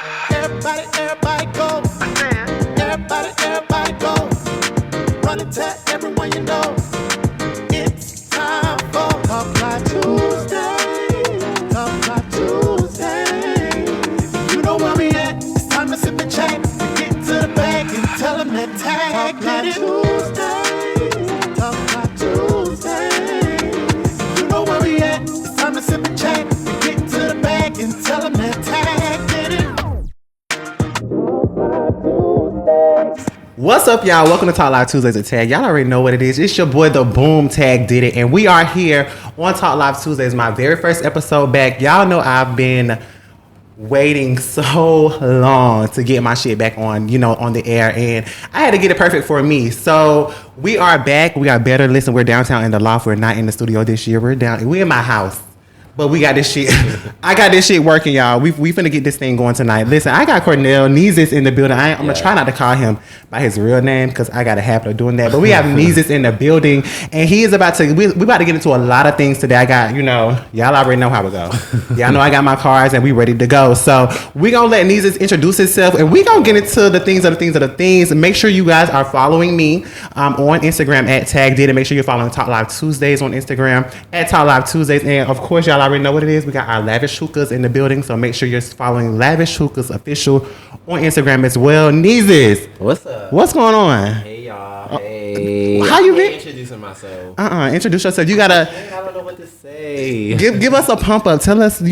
Everybody, everybody go. Everybody, everybody go. Run and tell everyone you know. It's time for Talk Live Tuesday. Talk Live Tuesday. You know where we at. It's time to sip and chat. Get to the bag and tell them that tag. Talk Live Tuesday. Talk Live Tuesday. You know where we at. It's time to sip and chat. Get to the bag and tell them that tag. Get it. What's up, y'all? Welcome to Talk Live Tuesdays at Tag. Y'all already know what it is. It's your boy, the Boom Tag did it. And we are here on Talk Live Tuesdays, my very first episode back. Y'all know I've been waiting so long to get my shit back on, on the air. And I had to get it perfect for me. So we are back. We are better. Listen, we're downtown in the loft. We're not in the studio this year. We're in my house. But we got this shit. I got this shit working, y'all. We finna get this thing going tonight. Listen, I got Niezes in the building. I'm gonna try not to call him by his real name because I got a habit of doing that. But we have Neyzus in the building, and he is about to. We about to get into a lot of things today. I got, y'all already know how it go. Y'all know I got my cards and we ready to go. So we gonna let Neyzus introduce himself, and we gonna get into the things of the things of the things. And make sure you guys are following me on Instagram at Tag Did It. Make sure you're following Talk Live Tuesdays on Instagram at Talk Live Tuesdays, and of course y'all already know what it is. We got our Lavish Hookahs in the building, so make sure you're following Lavish Hookahs official on Instagram as well. Niezes, what's up? What's going on? Hey y'all. Hey. How you been? Introducing myself. Introduce yourself. You gotta. I don't know what to say. Give us a pump up. Tell us. I'm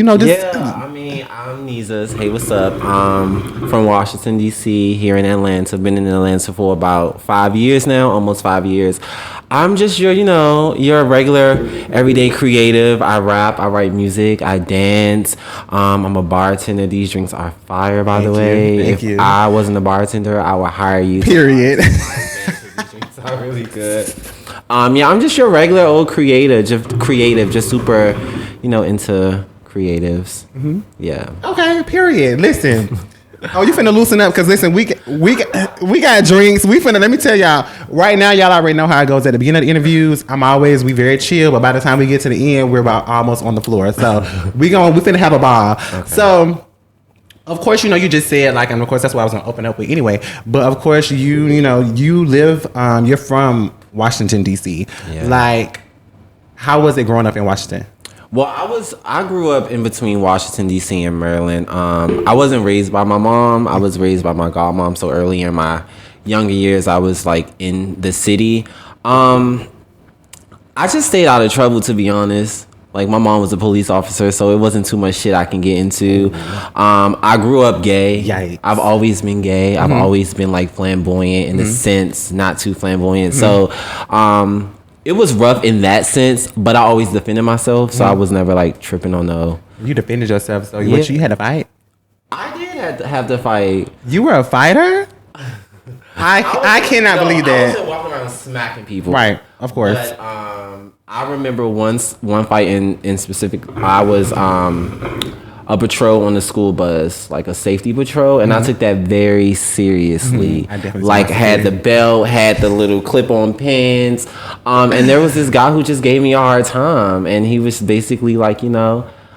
Neyzus. Hey, what's up? From Washington D.C. here in Atlanta. Been in Atlanta for about 5 years now, almost 5 years. I'm just your regular everyday creative. I rap, I write music, I dance. I'm a bartender. These drinks are fire, by the way. Thank you. If I wasn't a bartender, I would hire you. Period. These drinks are really good. I'm just your regular old creative, just super, into creatives. Mm-hmm. Yeah. Okay. Period. Listen. Oh, you finna loosen up because listen, we got drinks. Let me tell y'all right now. Y'all already know how it goes at the beginning of the interviews. We very chill, but by the time we get to the end, we're about almost on the floor. So we finna have a ball. Okay. So of course, you just said and of course that's what I was gonna open up with anyway. But of course, you live. You're from Washington D.C. Yeah. How was it growing up in Washington? Well, I grew up in between Washington, D.C. and Maryland. I wasn't raised by my mom. I was raised by my godmom. So early in my younger years, I was in the city. I just stayed out of trouble, to be honest. My mom was a police officer, so it wasn't too much shit I can get into. I grew up gay. Yikes. I've always been gay. I've always been flamboyant in the sense, not too flamboyant. So, it was rough in that sense, but I always defended myself, so I was never tripping on the. You defended yourself, so you had to fight. I did have to fight. You were a fighter? I cannot believe that. I wasn't walking around smacking people, right? Of course. But I remember one fight in specific. I was a patrol on the school bus, a safety patrol, and I took that very seriously. I definitely had the belt, had the little clip-on pins, and there was this guy who just gave me a hard time, and he was basically I'm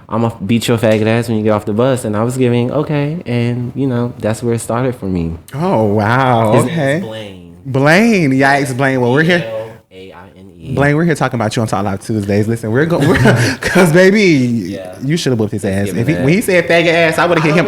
gonna beat your faggot ass when you get off the bus, and I was giving okay, and that's where it started for me. Oh wow, His okay. name is Blaine, yeah, explain. Well, we're here. Blaine. Blaine, we're here talking about you on Talk Live Tuesdays. Listen, we're because baby, you should have whooped his ass. When he said faggot ass, I would have hit him.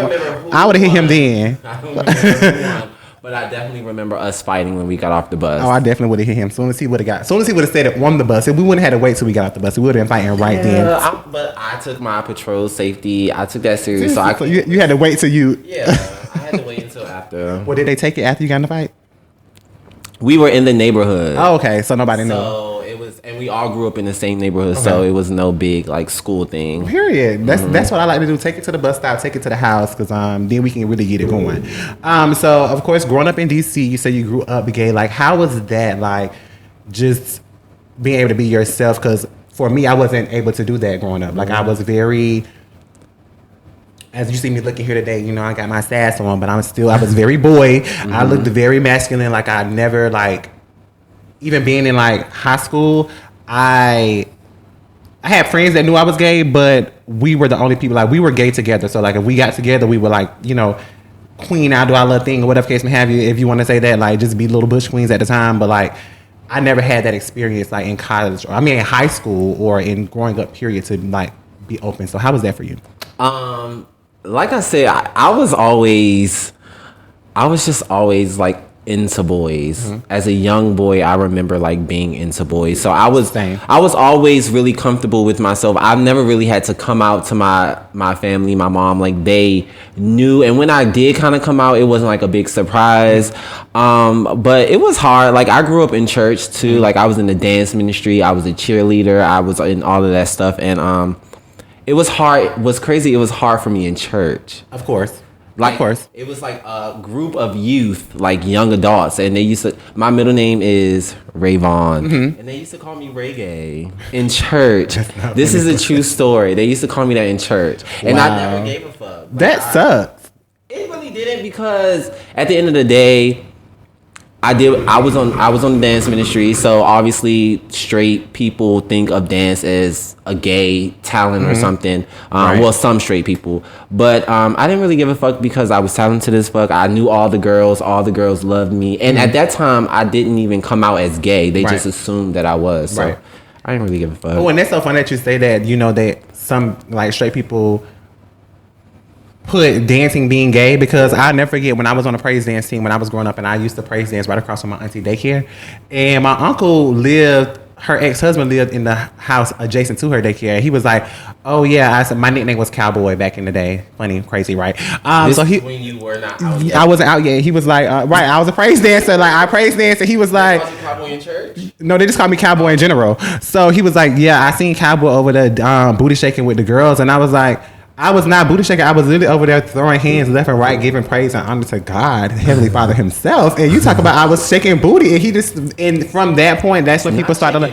I would have hit him then. I don't remember who won, but I definitely remember us fighting when we got off the bus. Oh, I definitely would have hit him. Soon as he would have said it on the bus, if we wouldn't have had to wait till we got off the bus, we would have been fighting right then. But I took my patrol safety. I took that serious. So you had to wait till you. Yeah, I had to wait until after. Well, did they take it after you got in the fight? We were in the neighborhood. Oh, okay. So nobody knew. So it was, and we all grew up in the same neighborhood, so it was no big school thing. Period. That's what I like to do. Take it to the bus stop, take it to the house, because then we can really get it going. So of course, growing up in DC, you said you grew up gay. How was that? Just being able to be yourself? Because for me, I wasn't able to do that growing up. I was very. As you see me looking here today, I got my sass on, but I was very boy. I looked very masculine. I never, even being in high school, I had friends that knew I was gay, but we were the only people, we were gay together. So if we got together, we were queen out, do our little thing, or whatever case may have you, if you want to say that, like just be little bush queens at the time. But like, I never had that experience like in college, or I mean in high school or in growing up period to like be open. So how was that for you? Like I said, I was just always like into boys. As a young boy, I remember like being into boys. So I was always really comfortable with myself. I've never really had to come out to my family, my mom. Like they knew, and when I did kind of come out, it wasn't like a big surprise. But it was hard. Like I grew up in church too. Like I was in the dance ministry. I was a cheerleader. I was in all of that stuff, and it was hard. What's crazy? It was hard for me in church. Of course. Like, of course. It was like a group of youth, like young adults, and they used to. My middle name is Rayvon, and they used to call me Reggae in church. This is a true story. They used to call me that in church, and I never gave a fuck. That sucks. It really didn't, because at the end of the day, I was on the dance ministry, so obviously straight people think of dance as a gay talent or something. Right. Well, some straight people, but I didn't really give a fuck because I was talented as fuck. I knew all the girls loved me, and at that time I didn't even come out as gay. They just assumed that I was. So I didn't really give a fuck. Oh, and that's so funny that you say that. You know that some like straight people put dancing being gay, because I'll never forget when I was on a praise dance team when I was growing up, and I used to praise dance right across from my auntie daycare, and my uncle her ex-husband lived in the house adjacent to her daycare. He was like, oh yeah, I said my nickname was Cowboy back in the day. Funny, crazy, right? So when you were not out yet. I wasn't out yet. He was like, right, I was a praise dancer. Like I praise danced, and he was like, Cowboy in church? No, they just called me Cowboy in general. So he was like, yeah, I seen Cowboy over there booty shaking with the girls, and I was like, I was not booty shaking. I was literally over there throwing hands left and right, giving praise and honor to God, Heavenly Father Himself. And you talk about I was shaking booty, and he just, and from that point, that's when people started like,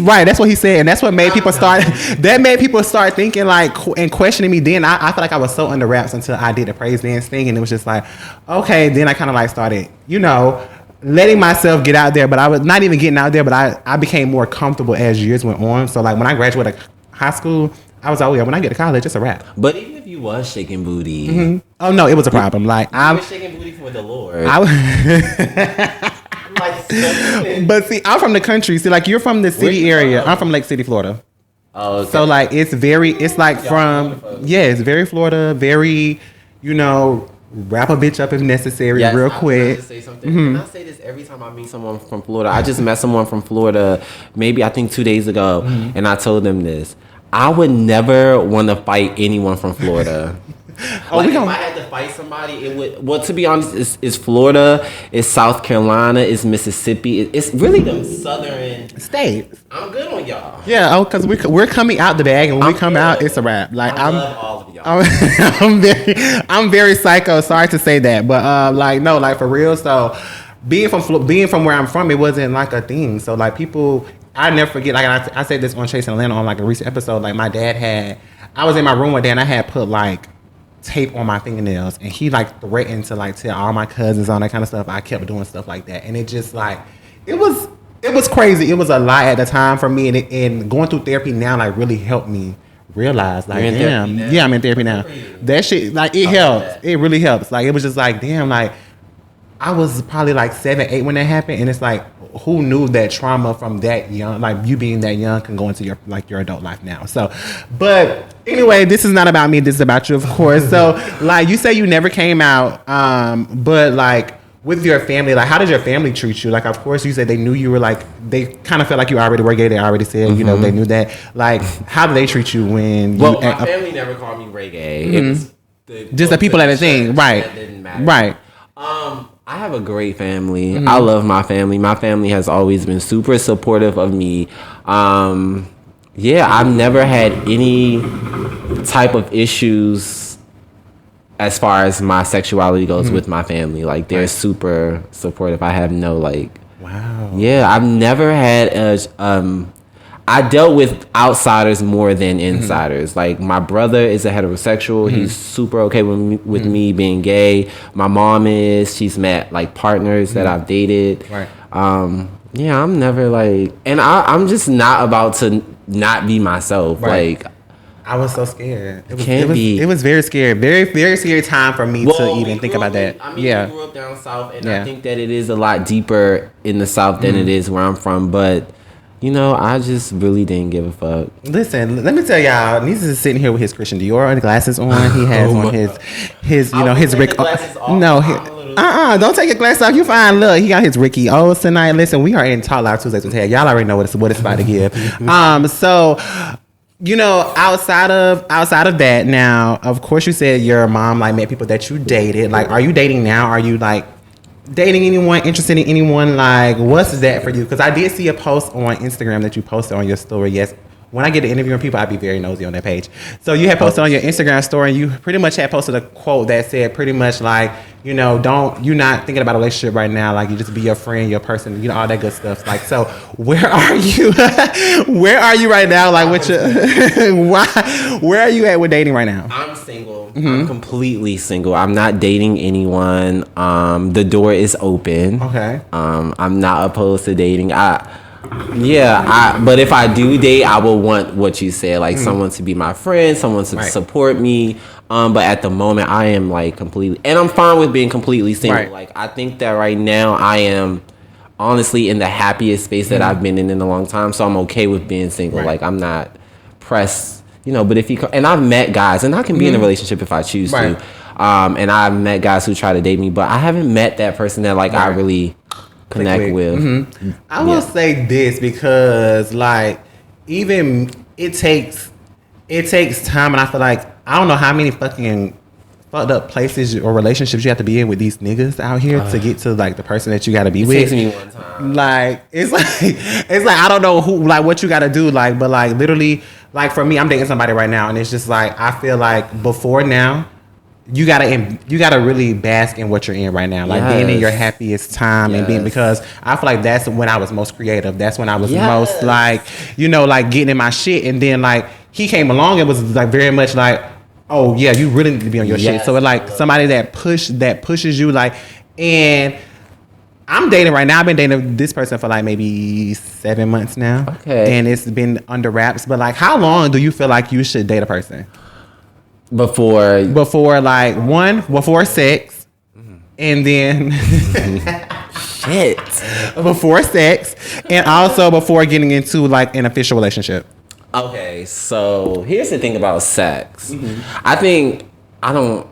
right. That's what he said, and that's what made people start. That made people start thinking like and questioning me. Then I felt like I was so under wraps until I did the praise dance thing, and it was just like, okay. Then I kind of like started, letting myself get out there, but I was not even getting out there. But I became more comfortable as years went on. So like when I graduated high school, I was when I get to college, it's a wrap. But even if you was shaking booty, oh no, it was a problem. Like I was shaking booty for the Lord. But see, I'm from the country. See, like you're from the city area. I'm from Lake City, Florida. Oh, okay. So like it's like it's very Florida, very wrap a bitch up if necessary, real quick. I say something. And I say this every time I meet someone from Florida. I just met someone from Florida, maybe I think 2 days ago, and I told them this. I would never want to fight anyone from Florida. If I had to fight somebody, it would. Well, to be honest, it's Florida, it's South Carolina, it's Mississippi. It's really them southern states. I'm good on y'all. Yeah, because we're coming out the bag, and when we come out, it's a wrap. Like I love all of y'all. I'm very psycho. Sorry to say that, but for real. So being from where I'm from, it wasn't like a thing. So like people. I never forget, like I said this on Chasing Atlanta on like a recent episode, like my dad I was in my room one day and I had put like tape on my fingernails, and he like threatened to like tell all my cousins, all that kind of stuff. I kept doing stuff like that, and it just like, it was crazy. It was a lot at the time for me, and going through therapy now like really helped me realize like, damn, yeah, I'm in therapy now. That shit, like it helps. It really helps. Like it was just like, damn, like I was probably like 7, 8 when that happened, and it's like, who knew that trauma from that young, like you being that young, can go into your adult life now. So, but anyway, this is not about me. This is about you, of course. So, like you say, you never came out, but like with your family, like how did your family treat you? Like, of course, you said they knew you were like, they kind of felt like you already were gay. They already said, they knew that. Like, how did they treat you when? Well, my family never called me reggae. It was just the people at the thing, right? That didn't matter. Right. I have a great family. I love my family. My family has always been super supportive of me. I've never had any type of issues as far as my sexuality goes with my family. Like, they're super supportive. I have no, like... Wow. Yeah, I've never had I dealt with outsiders more than insiders. Like, my brother is a heterosexual. He's super okay with me being gay. My mom is. She's met like partners that I've dated. Right. I'm never like, and I'm just not about to not be myself. Right. Like, I was so scared. It was very scary. Very, very scary time for me to even think about that. I grew up down south, and I think that it is a lot deeper in the south than it is where I'm from. But, you know, I just really didn't give a fuck. Listen, let me tell y'all, Niezes is sitting here with his Christian Dior glasses on. He has on his you know, his Rick. No, don't take your glasses off. You fine. Look, he got his Ricky O's tonight. Listen, we are in Talk Live Tuesdays with Ted. Y'all already know what it's about to give. So, you know, outside of that, now, of course, you said your mom like met people that you dated. Like, are you dating now? Are you like dating anyone? Interested in anyone? Like, what's that for you? Because I did see a post on Instagram that you posted on your story. Yes. When I get to interviewing people, I'd be very nosy on that page. So you had posted on your Instagram story, and you pretty much had posted a quote that said pretty much like, you know, you're not thinking about a relationship right now. Like, you just be your friend, your person, you know, all that good stuff. Like, so where are you? Where are you right now? Like, where are you at with dating right now? I'm single. I'm completely single. I'm not dating anyone. The door is open. Okay. I'm not opposed to dating. But if I do date, I will want what you said, like someone to be my friend, someone to support me. But at the moment, I am like completely, and I'm fine with being completely single. Right. Like, I think that right now I am honestly in the happiest space that I've been in a long time. So I'm okay with being single. Right. Like, I'm not pressed, you know. But if you and I've met guys, and I can be in a relationship if I choose to. And I've met guys who try to date me, but I haven't met that person that like I really connect with. I will say this because like even it takes time, and I feel like I don't know how many fucking fucked up places or relationships you have to be in with these niggas out here to get to like the person that you got to be with. It takes me one time. Like it's like I don't know who like what you got to do, like, but like literally like for me, I'm dating somebody right now, and it's just like I feel like before now, you gotta really bask in what you're in right now, like being in your happiest time and being, because I feel like that's when I was most creative. That's when I was most like, you know, like getting in my shit. And then like he came along and was like very much like, oh yeah, you really need to be on your shit. So it's like somebody that pushes you, like, and I'm dating right now. I've been dating this person for like maybe 7 months now. Okay, and it's been under wraps. But like, how long do you feel like you should date a person? Before sex, and then before sex, and also before getting into like an official relationship. Okay, so here's the thing about sex. I think I don't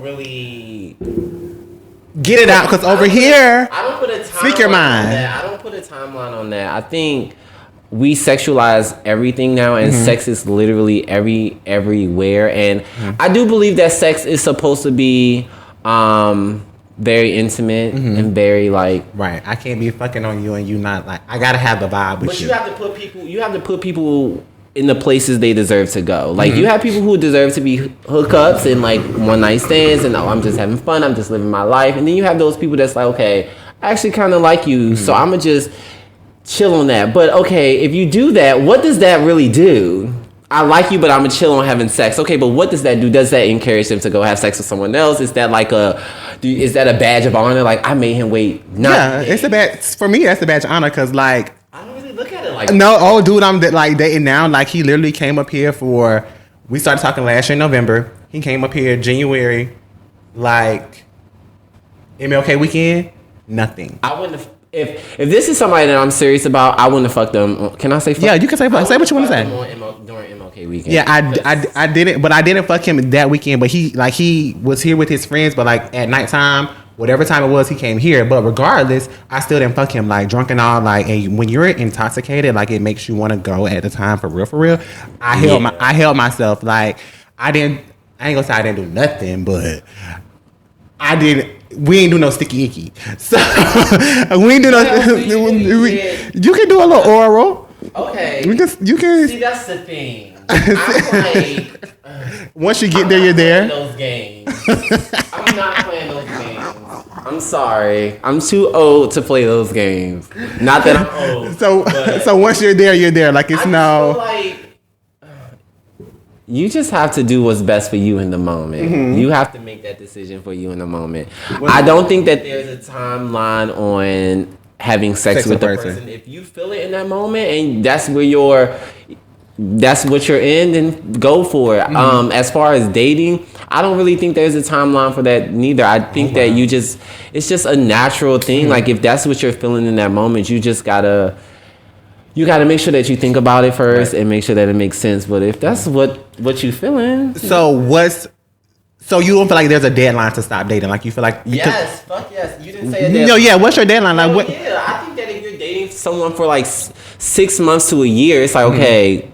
really get it out, because over here, I don't put a timeline. Speak your mind. On that. I don't put a timeline on that. I think we sexualize everything now, and sex is literally everywhere. And I do believe that sex is supposed to be very intimate and very like. Right. I can't be fucking on you and you not like. I gotta have the vibe with you. But you have to put people in the places they deserve to go. Like you have people who deserve to be hookups and like one night stands, and I'm just having fun. I'm just living my life. And then you have those people that's like, okay, I actually kind of like you, so I'm gonna just chill on that. But okay, if you do that, what does that really do? I like you, but I'm gonna chill on having sex. Okay, but what does that do? Does that encourage them to go have sex with someone else? Is that like is that a badge of honor? Like, I made him wait. It's a badge for me. That's a badge of honor, because like I don't really look at it like no. Oh, dude, I'm like dating now. Like, he literally came up here for. We started talking last year in November. He came up here January, like MLK weekend. Nothing. I wouldn't have. If this is somebody that I'm serious about, I wouldn't have fucked them. Can I say fuck? Yeah, you can say fuck. Say what you want to say. During MLK weekend. Yeah, I didn't, but I didn't fuck him that weekend. But he was here with his friends, but like at nighttime, whatever time it was, he came here. But regardless, I still didn't fuck him, like drunk and all. Like, and when you're intoxicated, like it makes you want to go at the time for real. I held myself. Like, I ain't gonna say I didn't do nothing, but I didn't. We ain't do no sticky icky. So we ain't do no. You can do a little oral. Okay. You can. See, that's the thing. I'm like, once you get there, you're there. Those games. I'm not playing those games. I'm sorry. I'm too old to play those games. Not that I'm old. So once you're there, you're there. Like, it's no. Like, you just have to do what's best for you in the moment. You have to make that decision for you in the moment. I don't think that there's a timeline on having sex with the person. If you feel it in that moment, and that's where that's what you're in, then go for it. As far as dating, I don't really think there's a timeline for that neither. I think that it's just a natural thing. Like if that's what you're feeling in that moment, you just gotta make sure that you think about it first and make sure that it makes sense. But if that's what you feeling, so you don't feel like there's a deadline to stop dating? Like you feel like fuck yes. You didn't say a deadline. No, yeah. What's your deadline? Like what? Yeah, I think that if you're dating someone for like 6 months to a year, it's like okay.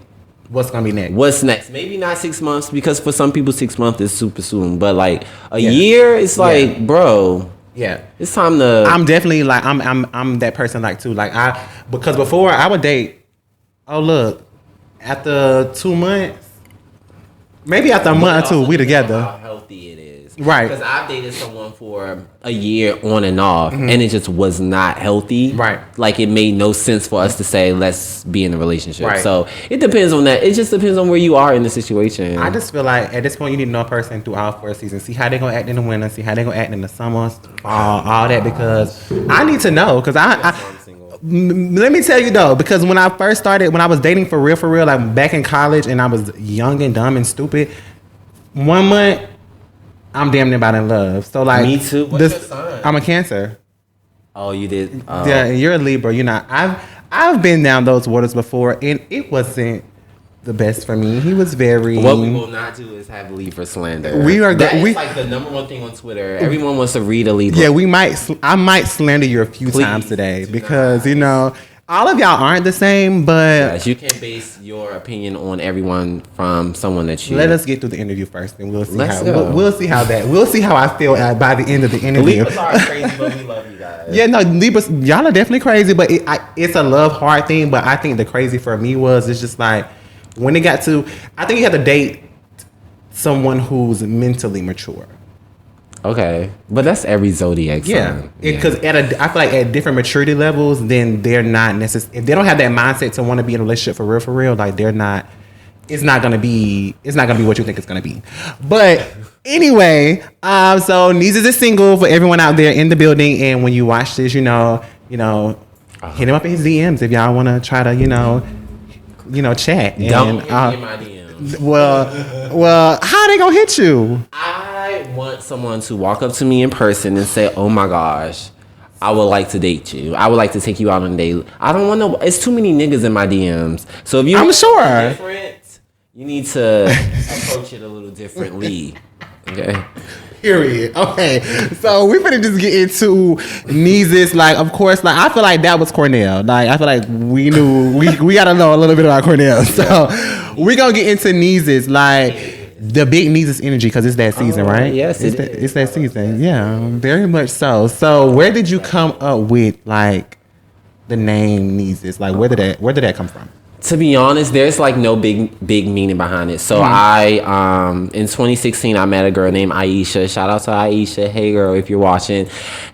What's gonna be next? What's next? Maybe not 6 months because for some people 6 months is super soon. But like a year, it's like, bro. Yeah, it's time to. I'm definitely like I'm that person like too. Like because before I would date. Oh look, after 2 months, maybe after a month or two, we together. How healthy it is, right? Because I've dated someone for a year on and off, and it just was not healthy, right? Like it made no sense for us to say let's be in a relationship. Right. So it depends on that. It just depends on where you are in the situation. I just feel like at this point you need to know a person throughout 4 seasons. See how they gonna act in the winter. See how they gonna act in the summer. All that because I need to know because let me tell you though, because when I first started, when I was dating for real, like back in college, and I was young and dumb and stupid, 1 month, I'm damn near about in love. So like, me too. What's your sign? I'm a Cancer. Oh, you did. Yeah, you're a Libra. You're not. I've been down those waters before, and it wasn't the best for me. He was very. What we will not do is have Libra slander. That's like the number one thing on Twitter. Everyone wants to read a Libra. Yeah, I might slander you a few times today because you know all of y'all aren't the same. But yes, you can't base your opinion on everyone from someone that you. Let us get through the interview first, and we'll see We'll see how I feel by the end of the interview. Libras are crazy, but we love you guys. Yeah, no, Libras, y'all are definitely crazy, but it's a love hard thing. But I think the crazy for me it's just like. When it got to, I think you have to date someone who's mentally mature. Okay, but that's every zodiac sign. Yeah, because I feel like at different maturity levels, then they're not necessarily. If they don't have that mindset to want to be in a relationship for real, like they're not. It's not gonna be what you think it's gonna be. But anyway, so Niezes is single for everyone out there in the building, and when you watch this, hit him up in his DMs if y'all want to try to chat. Don't hit me in my DMs. Well, how they gonna hit you? I want someone to walk up to me in person and say, "Oh my gosh, I would like to date you. I would like to take you out on a date." I don't want no. It's too many niggas in my DMs. So if you, I'm sure, different, you need to approach it a little differently. Okay. Period. Okay, so we're gonna just get into Neyzus. Like, of course, like I feel like that was Cornell. Like, I feel like we knew we gotta know a little bit about Cornell. So we're gonna get into Neyzus, like the big Neyzus energy, because it's that season, right? Yes, it's that season. Yeah, very much so. So where did you come up with like the name Neyzus? Like, where did that come from? To be honest, there's like no big meaning behind it. So in 2016, I met a girl named Aisha. Shout out to Aisha. Hey girl, if you're watching.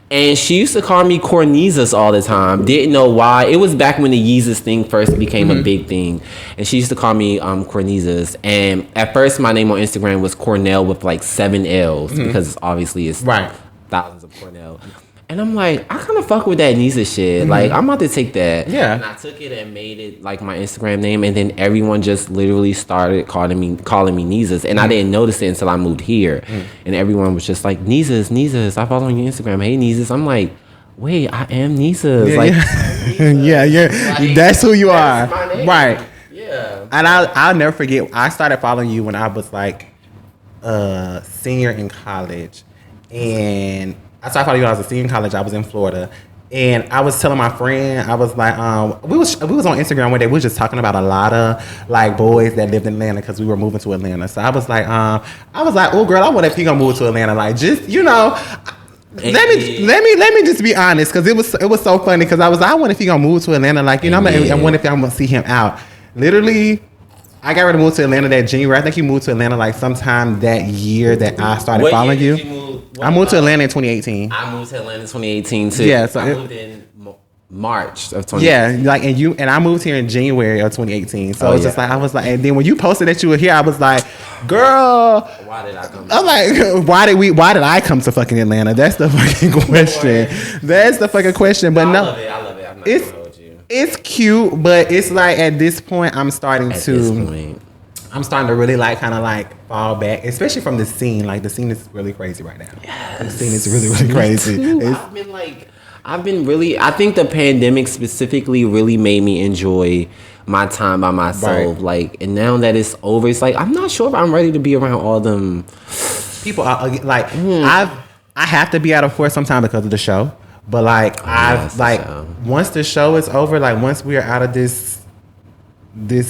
And she used to call me Neyzus all the time. Didn't know why. It was back when the Yeezus thing first became a big thing. And she used to call me Neyzus. And at first, my name on Instagram was Cornell with like 7 L's because obviously it's thousands of Cornell. And I'm like, I kind of fuck with that Niezes shit. Like, I'm about to take that. Yeah. And I took it and made it like my Instagram name. And then everyone just literally started calling me Niezes. And I didn't notice it until I moved here. And everyone was just like, Niezes, I follow on your Instagram. Hey, Niezes. I'm like, wait, I am Niezes. Yeah, like, Niezes. Like, that's who you that's are. my name. Right. Yeah. And I'll never forget, I started following you when I was like a senior in college. And I started following you when I was a senior in college. I was in Florida. And I was telling my friend, I was like, we was on Instagram one day. We was just talking about a lot of like boys that lived in Atlanta because we were moving to Atlanta. So I was like, oh girl, I wonder if he gonna move to Atlanta. Like, just let me just be honest, because it was so funny because I wonder if he gonna move to Atlanta. Like, I wonder if I'm gonna see him out. Literally, I got ready to move to Atlanta that January. I think he moved to Atlanta like sometime that year that I started following you. I moved to Atlanta in 2018. I moved to Atlanta in 2018 too. Yeah, so I moved in March of 2018. Yeah, like and I moved here in January of 2018. So it's just like I was like, and then when you posted that you were here, I was like, girl, why did I come? I'm like, why did I come to fucking Atlanta? That's the fucking question. That's the fucking question. But I no, love it. I'm not gonna hold you. It's cute, but it's like at this point, I'm starting to really like kind of like fall back, especially from the scene. Like the scene is really crazy right now. Yes. The scene is really, really crazy. I've been really, I think the pandemic specifically really made me enjoy my time by myself. Right. Like, and now that it's over, it's like, I'm not sure if I'm ready to be around all them people. Like, I have to be out of course sometime because of the show. But like, once the show is over, like once we are out of this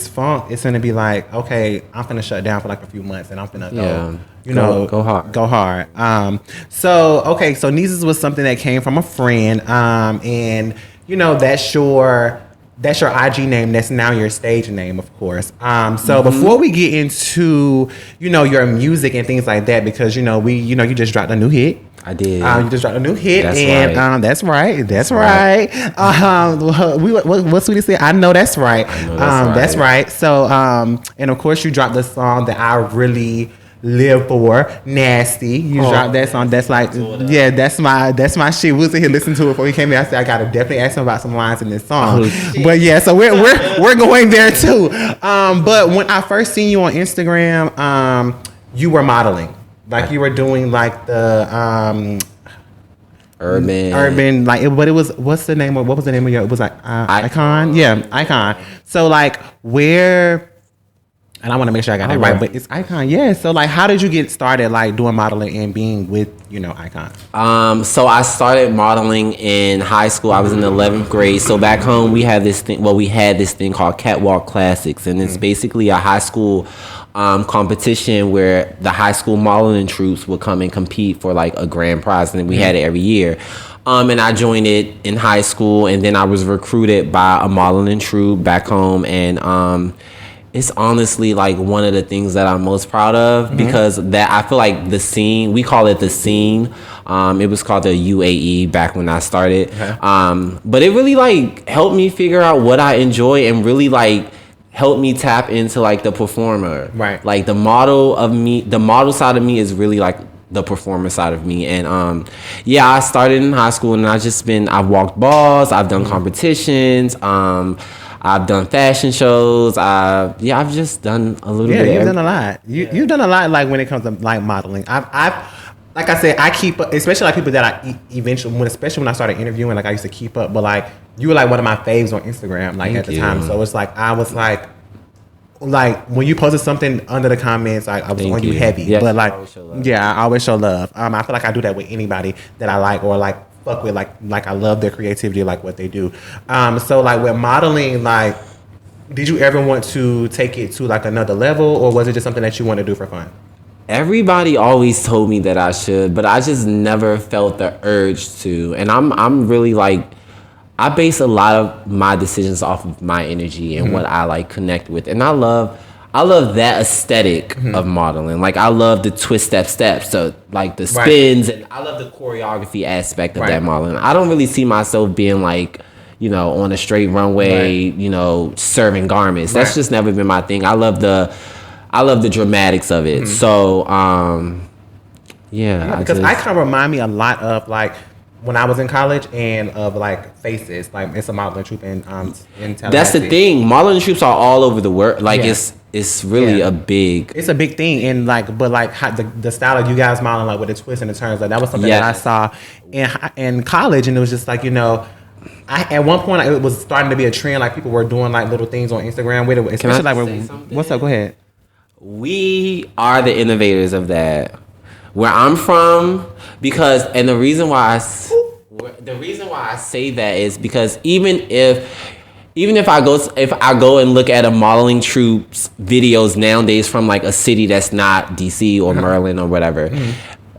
funk, it's gonna be like, okay, I'm gonna shut down for like a few months, and I'm gonna go hard. So Niezes was something that came from a friend, and that's your IG name. That's now your stage name, of course. So before we get into your music and things like that, because you just dropped a new hit. I did. You just dropped a new hit, that's right. That's right. What Sweetie said, I know that's right. That's right. So, and of course, you dropped the song that I really live for, Nasty. You dropped that song. That's like, that's my shit. We was here listening to it before he came in. I said I gotta definitely ask him about some lines in this song. But yeah, so we're going there too. But when I first seen you on Instagram, you were modeling. Like you were doing like the urban like but it was what was the name of your, it was like Icon? Yeah, Icon. So like where, and I want to make sure I got that right, but it's Icon. Yeah. So like how did you get started like doing modeling and being with Icon? So I started modeling in high school. I was in the 11th grade. So back home we had this thing called Catwalk Classics, and it's basically a high school competition where the high school modeling troops would come and compete for like a grand prize, and we had it every year. And I joined it in high school, and then I was recruited by a modeling troupe back home, and it's honestly like one of the things that I'm most proud of, because that I feel like the scene, we call it the scene. It was called the UAE back when I started. But it really like helped me figure out what I enjoy, and really like helped me tap into like the performer. Right. Like the model side of me is really like the performer side of me. And I started in high school, and I've walked balls, I've done competitions, I've done fashion shows. I've just done a little bit. Yeah, you've done a lot. You've done a lot like when it comes to like modeling. I've like I said, I keep up, especially like people that I especially when I started interviewing, like I used to keep up. But like you were like one of my faves on Instagram, like at the time. So it's like I was like when you posted something under the comments, I was on you heavy. Yes, but like I always show love. I feel like I do that with anybody that I like or like fuck with. Like I love their creativity, like what they do. So like with modeling, like did you ever want to take it to like another level, or was it just something that you want to do for fun? Everybody always told me that I should, but I just never felt the urge to. And I'm really like, I base a lot of my decisions off of my energy and what I like connect with. And I love that aesthetic of modeling. Like I love the twist steps, so like the spins, and I love the choreography aspect of that modeling. I don't really see myself being like, on a straight runway, serving garments. That's just never been my thing. I love the dramatics of it. So, because I kind of remind me a lot of like when I was in college and of like Faces, like it's a modeling troupe in Tallahassee. That's the thing. Modeling troupes are all over the world. Like it's really a big thing. And like, but like how the style of you guys modeling, like with the twists and the turns, like that was something that I saw in college, and it was just like at one point it was starting to be a trend. Like people were doing like little things on Instagram with it, especially like what's up? Go ahead. We are the innovators of that. Where I'm from, the reason why I say that is because even if I go and look at a modeling troupe's videos nowadays from like a city that's not DC or Maryland or whatever,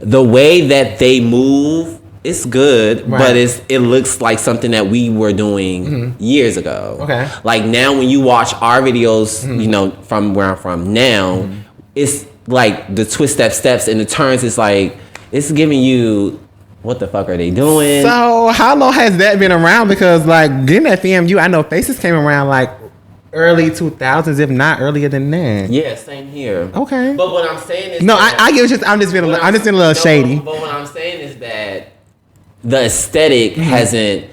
the way that they move, it's good, but it looks like something that we were doing years ago. Okay. Like now when you watch our videos, from where I'm from now, it's like the twist steps and the turns, is like it's giving you what the fuck are they doing? So how long has that been around? Because like getting at FMU, I know Faces came around like early 2000s, if not earlier than that. Yeah, same here. Okay. But what I'm saying is I get what I'm just being a little shady. But what I'm saying is that the aesthetic hasn't.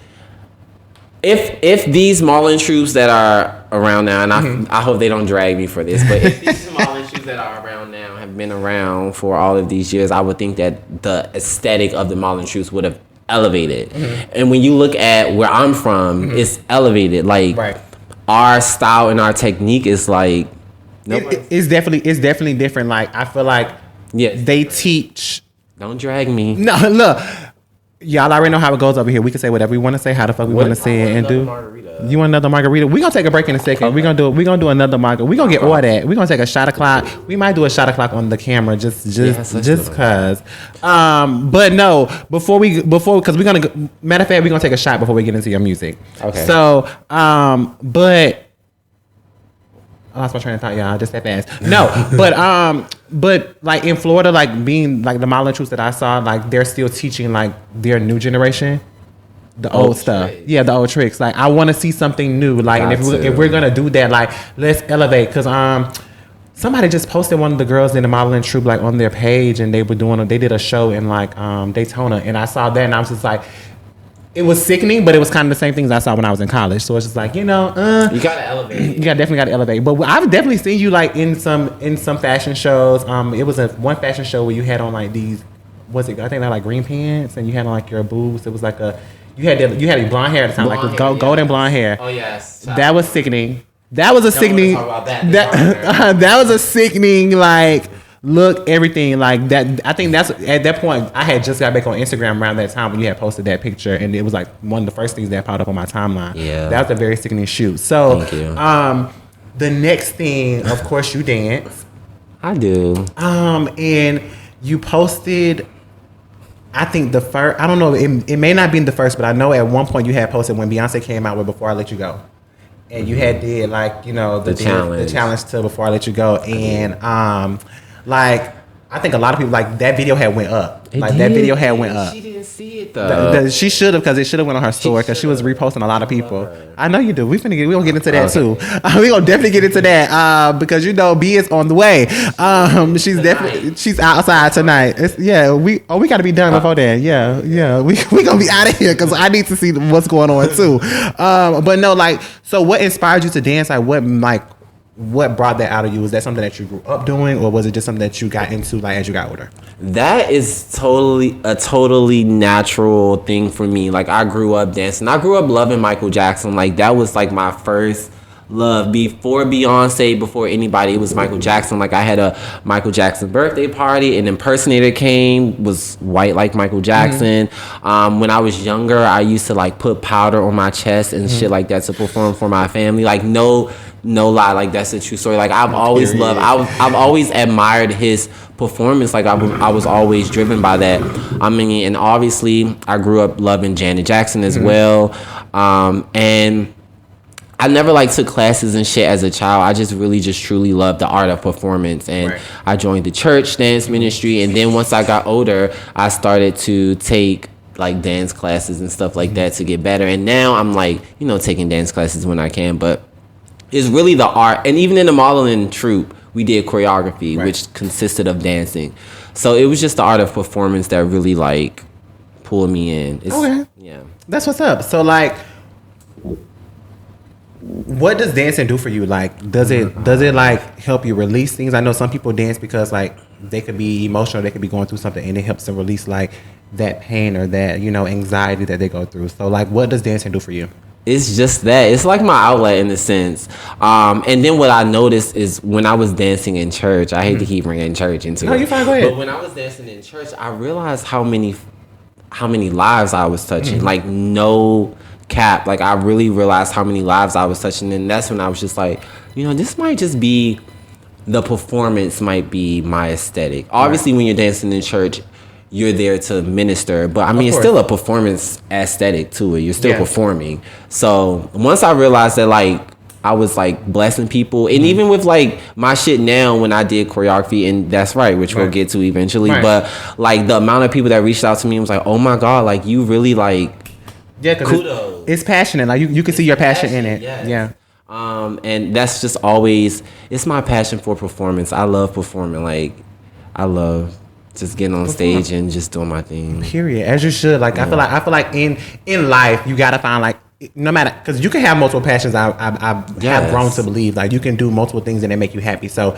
if these Marlin troops that are around now, and I hope they don't drag me for this, but if these Marlin troops that are around now have been around for all of these years, I would think that the aesthetic of the Marlin troops would have elevated. And when you look at where I'm from, it's elevated. Like our style and our technique is like it's definitely different. Like I feel like they teach. Don't drag me. No, look. Y'all already know how it goes over here. We can say whatever we want to say, how the fuck we want to say it, and do. Margarita. You want another margarita? We gonna take a break in a second. Okay. We gonna do another margarita. We gonna get all that. We gonna take a shot o'clock. We might do a shot o'clock on the camera, just cause. But no, before because we're gonna matter of fact, we're gonna take a shot before we get into your music. Okay. So, but. I lost my train of thought, y'all. Just that fast. No, but like in Florida, like being like the Marlin troops that I saw, like they're still teaching like their new generation, the old stuff. Tricks. Yeah, the old tricks. Like I want to see something new. Like, and if we're gonna do that, like let's elevate. Cause somebody just posted one of the girls in the Marlin troop like on their page, and they did a show in like Daytona, and I saw that, and I was just like. It was sickening, but it was kind of the same things I saw when I was in college. So it's just like, you gotta elevate. Definitely gotta elevate. But I've definitely seen you like in some fashion shows. It was one fashion show where you had on like these, I think they're like green pants, and you had on like your boobs. It was like you had blonde hair at the time, like with golden blonde hair. Oh yes, that was sickening. That was a sickening. That was a sickening like. Look, everything like that. I think that's at that point. I had just got back on Instagram around that time when you had posted that picture, and it was like one of the first things that popped up on my timeline. Yeah, that was a very sickening shoot. So, thank you. The next thing, of course, you dance. I do. And you posted. I think the first. I don't know. It may not be the first, but I know at one point you had posted when Beyonce came out with "Before I Let You Go," and you had did like the challenge to "Before I Let You Go," and like, I think a lot of people, like, that video had went up. That video had went up. She didn't see it, though. She should have, because it should have went on her story, because she was reposting a lot of people. I know you do. We're going to get into that, too. We're going to definitely get into that, because, B is on the way. She's outside tonight. We got to be done before then. Yeah. We going to be out of here, because I need to see what's going on, too. But no, like, so what inspired you to dance? What brought that out of you? Was that something that you grew up doing, or was it just something that you got into like as you got older? That is totally natural thing for me. Like I grew up dancing. I grew up loving Michael Jackson. Like that was like my first love. Before Beyonce, before anybody, it was Michael Jackson. Like I had a Michael Jackson birthday party. An impersonator came, was white like Michael Jackson. When I was younger, I used to like put powder on my chest and shit like that to perform for my family. Like no lie, like that's a true story. Like I've always loved, I've always admired his performance. Like I was always driven by that. I mean, and obviously I grew up loving Janet Jackson as well. And I never like took classes and shit as a child. I just truly loved the art of performance. And I joined the church dance ministry. And then once I got older, I started to take like dance classes and stuff like that to get better. And now I'm like, taking dance classes when I can, but it's really the art. And even in the Marlin troupe, we did choreography, which consisted of dancing. So it was just the art of performance that really like pulled me in. Okay. Yeah. That's what's up. So like, what does dancing do for you? Like, does it like help you release things? I know some people dance because like they could be emotional, they could be going through something, and it helps them release like that pain or that, anxiety that they go through. So like, what does dancing do for you? It's just that. It's like my outlet in a sense. And then what I noticed is when I was dancing in church, I hate to keep bringing church into it. No, you're fine, go ahead. But when I was dancing in church, I realized how many lives I was touching. Like no cap. Like I really realized how many lives I was touching. And that's when I was just like, this might just be, the performance might be my aesthetic. Obviously when you're dancing in church, you're there to minister, but I mean, it's still a performance aesthetic to it. You're still performing. So once I realized that, like, I was like blessing people, and even with like my shit now, when I did choreography, and that's which we'll get to eventually, but like the amount of people that reached out to me was like, oh my God, like you really like, kudos. It's passionate. Like you can see your passion in it. Yes. Yeah. And that's just always, it's my passion for performance. I love performing. Like I love just getting on stage and just doing my thing. Period. As you should. Like I feel like in life you gotta find like no matter, because you can have multiple passions. I have grown to believe like you can do multiple things and they make you happy. So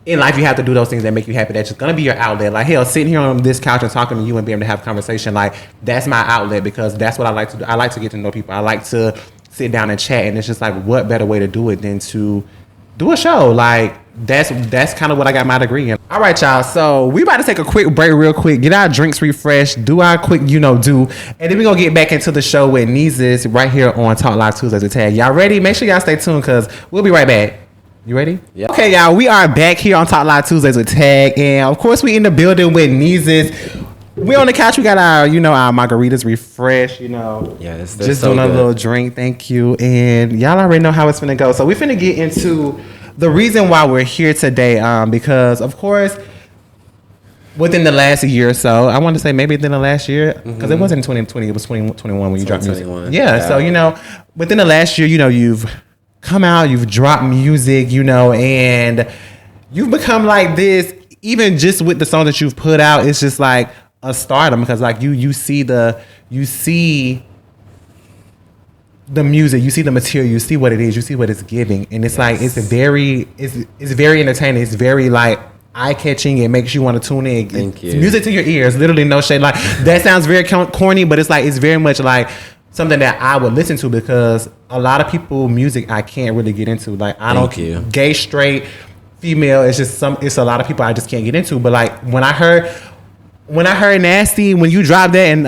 in life, you have to do those things that make you happy. That's just gonna be your outlet. Like hell, sitting here on this couch and talking to you and being able to have a conversation, like that's my outlet because that's what I like to do. I like to get to know people. I like to sit down and chat, and it's just like what better way to do it than to do a show. Like that's kind of what I got my degree in. All right, y'all. So we about to take a quick break, real quick. Get our drinks refreshed. Do our quick, do, and then we gonna get back into the show with Niezes right here on Talk Live Tuesdays with Tag. Y'all ready? Make sure y'all stay tuned because we'll be right back. You ready? Yeah. Okay, y'all. We are back here on Talk Live Tuesdays with Tag, and of course, we in the building with Niezes. We on the couch. We got our, our margaritas refreshed. Yeah, it's just so doing a good. little drink. Thank you, and y'all already know how it's finna go. So we finna get into the reason why we're here today. Because of course, within the last year or so, I want to say maybe within the last year, because it wasn't 2020, it was 2021 when you dropped music. Yeah. So within the last year, you've come out, you've dropped music, and you've become like this. Even just with the song that you've put out, it's just like a stardom because like you see the music, you see the material, you see what it is, you see what it's giving, and it's like it's very entertaining. It's very like eye catching. It makes you want to tune in. Thank you. It's music to your ears. Literally no shade. Like that sounds very corny, but it's very much like something that I would listen to because a lot of people music I can't really get into. Like I don't gay, straight, female. It's just it's a lot of people I just can't get into. But like when I heard Nasty, when you dropped that and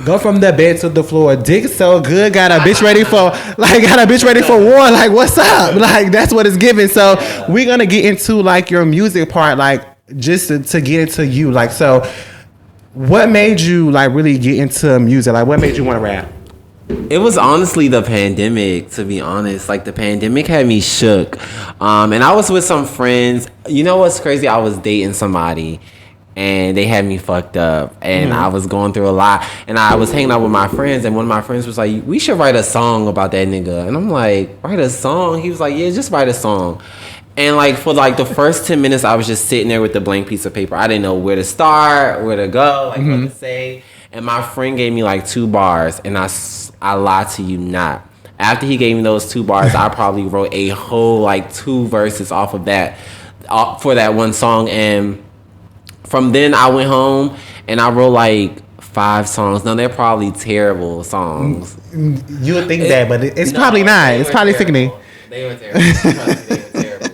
go from the bed to the floor, dick so good, got a bitch ready for war. Like what's up? Like that's what it's giving. So we're gonna get into like your music part, like just to get into you. Like so. What made you like really get into music? Like what made you want to rap? It was honestly the pandemic, to be honest. Like the pandemic had me shook. And I was with some friends. You know what's crazy? I was dating somebody and they had me fucked up and I was going through a lot and I was hanging out with my friends and one of my friends was like, we should write a song about that nigga. And I'm like, write a song? He was like, yeah, just write a song. And like for like the first 10 minutes, I was just sitting there with the blank piece of paper. I didn't know where to start, where to go, like what to say. And my friend gave me like 2 bars, and I lied to you not. After he gave me those 2 bars, I probably wrote a whole like 2 verses off of that for that one song. And from then I went home and I wrote like 5 songs. Now they're probably terrible songs. You would think that, but it's probably not. It's probably sickening. They were terrible. They were terrible.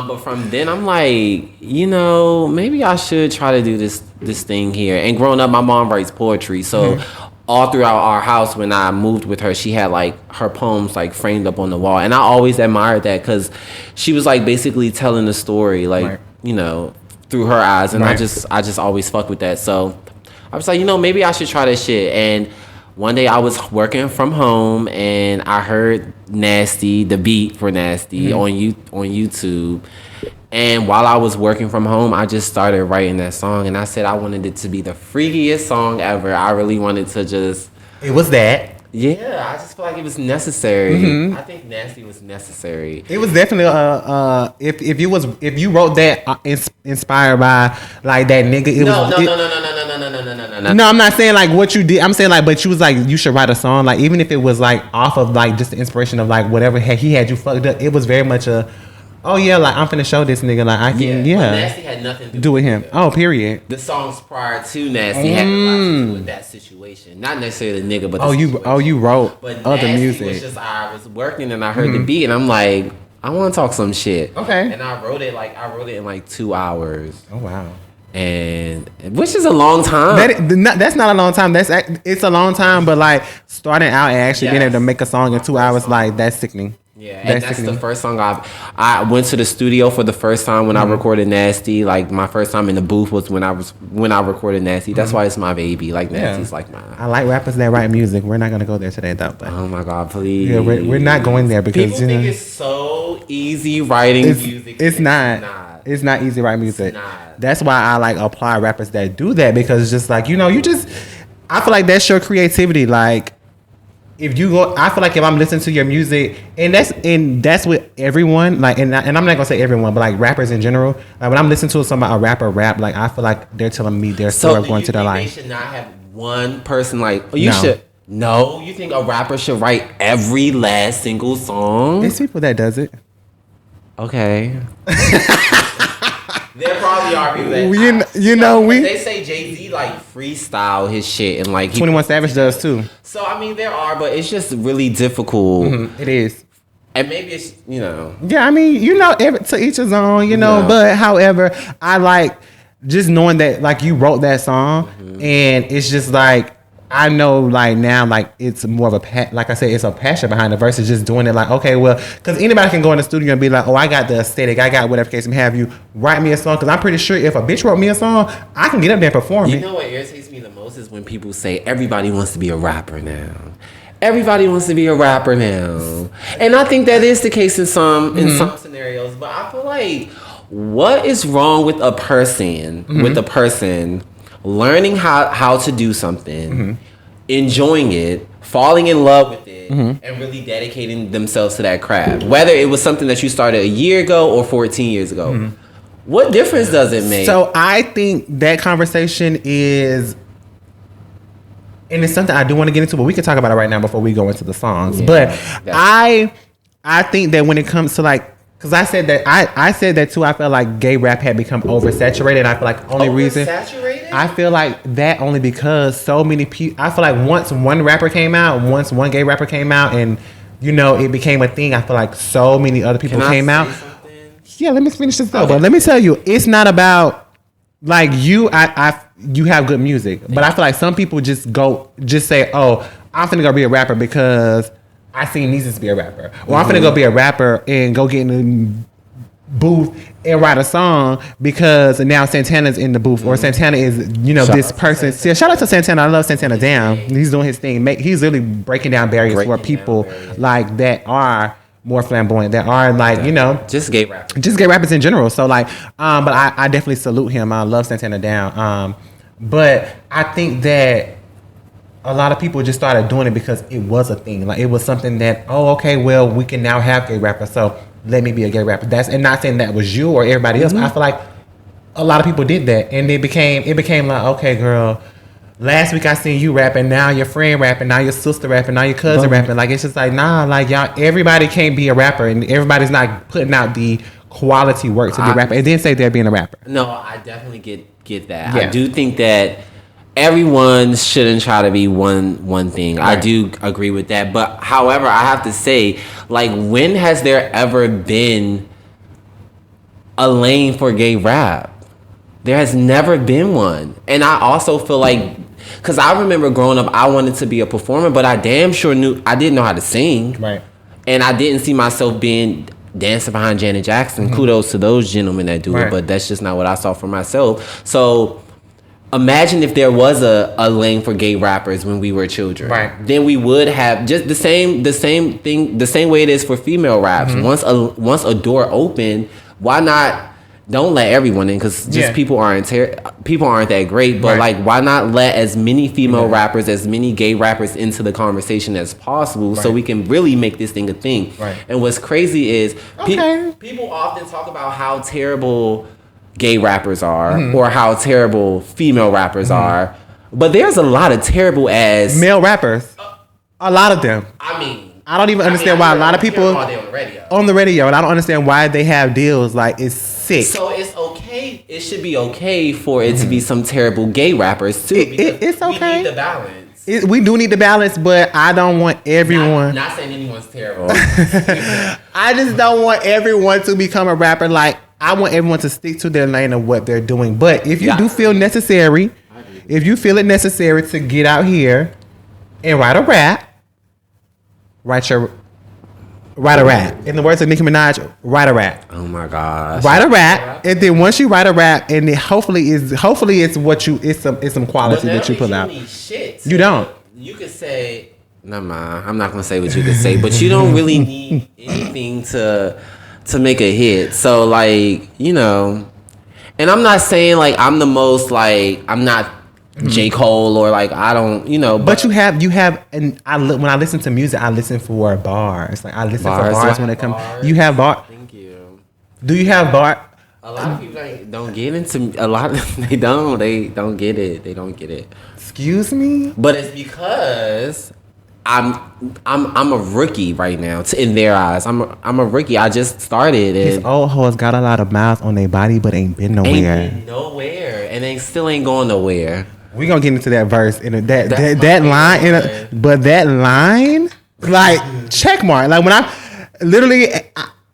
But from then I'm like, maybe I should try to do this thing here. And growing up, my mom writes poetry, so all throughout our house, when I moved with her, she had like her poems like framed up on the wall, and I always admired that because she was like basically telling the story, like through her eyes, and I just always fuck with that. So I was like, maybe I should try this shit. And one day I was working from home and I heard Nasty, the beat for Nasty on YouTube. And while I was working from home, I just started writing that song. And I said I wanted it to be the freakiest song ever. I really wanted to just... It was that. Yeah, I just feel like it was necessary. I think Nasty was necessary. It was definitely if you wrote that inspired by like that nigga. No, I'm not saying like what you did. I'm saying like, but you was like you should write a song. Like even if it was like off of like just the inspiration of like whatever he had you fucked up. It was very much a. Oh yeah, like I'm finna show this nigga like I can. Yeah. But Nasty had nothing to do with him. Oh, period. The songs prior to Nasty had a lot to do with that situation. Not necessarily the nigga, but the situation. You wrote but other Nasty music. Was just I was working and I heard the beat and I'm like, I want to talk some shit. Okay. And I wrote it in like 2 hours. Oh wow. And which is a long time. That's not a long time. It's a long time, but like starting out and actually being able to make a song in 2 hours, like that's sickening. Yeah, and that's the first song I went to the studio for the first time when I recorded Nasty. Like my first time in the booth was when I recorded Nasty. That's why it's my baby. Like Nasty's like mine. I like rappers that write music. We're not gonna go there today though. But oh my God, please. Yeah, we're not going there because people think it's so easy writing music. It's not. It's not easy writing music. That's why I like apply rappers that do that because it's just like I feel like that's your creativity. Like if you go, I feel like if I'm listening to your music, and that's with everyone, like, and I'm not gonna say everyone, but like rappers in general. Like when I'm listening to a rapper rap, like I feel like they're telling me their story of going to their life. They should not have one person like you should. No, you think a rapper should write every last single song? There's people that does it. Okay. There probably are people that they say Jay-Z like freestyle his shit and like 21 Savage does too. So I mean there are, but it's just really difficult. Mm-hmm. It is. And maybe it's Yeah, I mean, to each his own, but however, I like just knowing that like you wrote that song and it's just like I know like now like it's more of a like I said, it's a passion behind it versus just doing it like, okay, well, because anybody can go in the studio and be like, oh, I got the aesthetic, I got whatever case may have, you write me a song, because I'm pretty sure if a bitch wrote me a song, I can get up there and perform it. You know what irritates me the most is when people say everybody wants to be a rapper now. Everybody wants to be a rapper now. And I think that is the case in some scenarios, but I feel like what is wrong with a person learning how to do something, enjoying it, falling in love with it, and really dedicating themselves to that craft. Whether it was something that you started a year ago or 14 years ago. What difference does it make? So I think that conversation is, and it's something I do want to get into, but we can talk about it right now before we go into the songs. Yeah, but I think that when it comes to like, because I said that too. I felt like gay rap had become oversaturated. I feel like only reason I feel like that only because so many people. I feel like once one gay rapper came out, and it became a thing. I feel like so many other people came out. Something? Yeah, let me finish this though. Okay. But let me tell you, it's not about like you. You have good music, but I feel like some people just say, oh, I'm finna go be a rapper because I seen Niezes be a rapper. Or I'm finna go be a rapper and go get in the booth and write a song because now Santana's in the booth. Or Santana is, this person. Shout out to Santana. I love Santana. Damn. He's doing his thing. He's really breaking down barriers for people like that are more flamboyant, that are like, just gay rappers. Just gay rappers in general. So like, but I definitely salute him. I love Santana down. But I think that a lot of people just started doing it because it was a thing. Like it was something that, oh, okay, well, we can now have gay rappers, so let me be a gay rapper. And not saying that was you or everybody else, but I feel like a lot of people did that, and it became like, okay, girl, last week I seen you rapping, now your friend rapping, now your sister rapping, now your cousin rapping. Like it's just like, nah, like y'all, everybody can't be a rapper, and everybody's not putting out the quality work to be a rapper. And then say they're being a rapper. No, I definitely get that. Yeah. I do think that everyone shouldn't try to be one thing. Right. I do agree with that. But however, I have to say, like, when has there ever been a lane for gay rap? There has never been one. And I also feel like, because I remember growing up, I wanted to be a performer, but I damn sure I didn't know how to sing. Right. And I didn't see myself dancing behind Janet Jackson. Kudos to those gentlemen that do it, but that's just not what I saw for myself. So imagine if there was a lane for gay rappers when we were children. Right. Then we would have just the same thing, the same way it is for female raps. Once a door opened, why not? Don't let everyone in, because people aren't that great. But like, why not let as many female rappers, as many gay rappers into the conversation as possible, so we can really make this thing a thing. Right. And what's crazy is people often talk about how terrible gay rappers are or how terrible female rappers are, but there's a lot of terrible ass male rappers. A lot of them. I mean, I don't even understand why a lot of people on the radio, and I don't understand why they have deals. Like, it's sick. So it's okay. It should be okay for it to be some terrible gay rappers too. It's okay. We need the balance. We do need the balance, but I don't want everyone. Not saying anyone's terrible. I just don't want everyone to become a rapper. Like, I want everyone to stick to their lane of what they're doing. But if you do feel necessary, if you feel it necessary to get out here and write a rap, write a rap. In the words of Nicki Minaj, write a rap. Oh my gosh. Write a rap, and then once you write a rap, and it hopefully it's what you it's some quality that you put out. Shit. You don't. You could say, no, I'm not gonna say what you could say, but you don't really need anything to make a hit. So like, and I'm not saying like I'm the most, like, I'm not J. Cole or like, I don't, but you have, and when I listen to music, I listen for bars. Like, I listen for bars when it comes. You have bars. Thank you. Do you have bar? A lot of people don't get into a lot of they don't get it. They don't get it. Excuse me? But it's because I'm a rookie right now in their eyes. I'm a rookie. I just started and These old hoes got a lot of miles on their body but ain't been nowhere. And they still ain't going nowhere. We gonna get into that verse and that line but that line like check mark. Like when I literally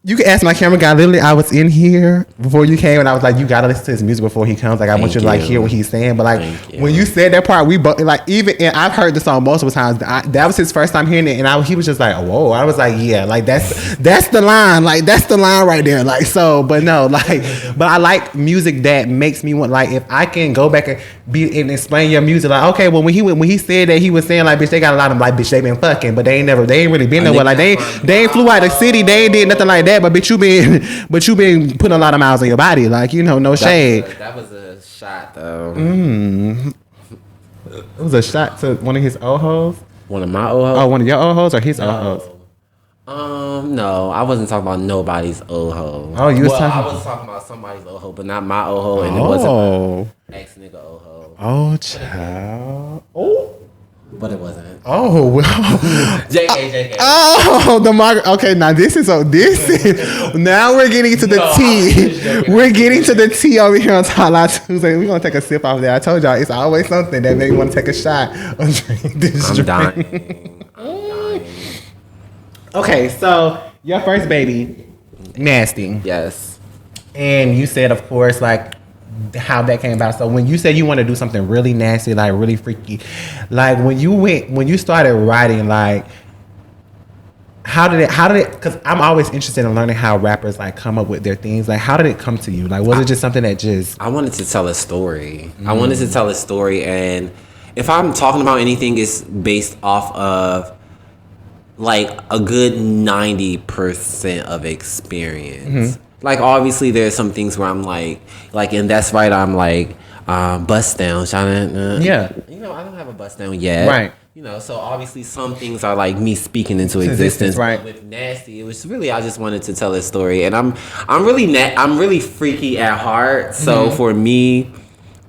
you can ask my camera guy. Literally, I was in here before you came, and I was like, "You gotta listen to his music before he comes. Like, I want you to like hear what he's saying." But like, when you said that part, we both like even. And I've heard the song multiple times. That was his first time hearing it, and he was just like, "Whoa!" I was like, "Yeah, like that's the line. Like that's the line right there." Like so, but no, like, but I like music that makes me want like if I can go back and explain your music. Like, okay, well when he said that he was saying like, "Bitch, they got a lot of like, bitch, they been fucking, but they ain't really been nowhere. Like they ain't flew out of the city. They ain't did nothing like that." But bitch, you been putting a lot of miles on your body, like no shade. That was a shot though. It was a shot to one of his old hoes. One of my old hoes. Oh, one of your old hoes or his old hoes? No, I wasn't talking about nobody's old hoe. Oh, you was talking. I was talking about somebody's old hoe, but not my old hoe, and it wasn't my ex nigga old hoe. Oh, child. Oh. But it wasn't. Oh well. JK. Oh, the market. Okay, now this is now we're getting to the tea. We're getting to the tea over here on Talk Tuesday. We're gonna take a sip off there. I told y'all it's always something that made me want to take a shot or drink this I'm drink. dying. Okay, so your first baby, nasty. Yes. And you said, of course, like how that came about. So when you said you want to do something really nasty, like really freaky, like when you started writing, like how did it, because I'm always interested in learning how rappers like come up with their things. Like how did it come to you? Like was it just something that just... I wanted to tell a story. I wanted to tell a story, and if I'm talking about anything, it's based off of like a good 90% of experience. Like obviously there's some things where I'm like and that's right, I'm like bust down. Yeah. You know, I don't have a bust down yet. Right. You know, so obviously some things are like me speaking into existence. Right. But with nasty, it was really I just wanted to tell a story, and I'm really freaky at heart. So for me,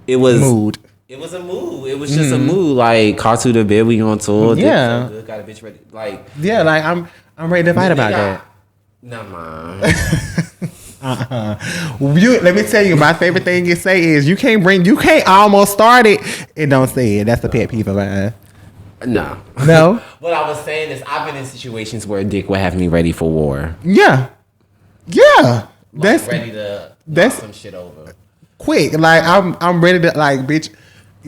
it was mood. It was a mood. It was just a mood. Like car to the bed, we on tour. Yeah. So good, got a bitch ready. Like yeah, like I'm ready to fight about that. Nah, man. Let me tell you, my favorite thing you say is you can't almost start it and don't say it. That's the pet peeve of mine. No. What I was saying is I've been in situations where dick would have me ready for war. Yeah. Like that's ready to knock some shit over. Quick. Like I'm ready to like bitch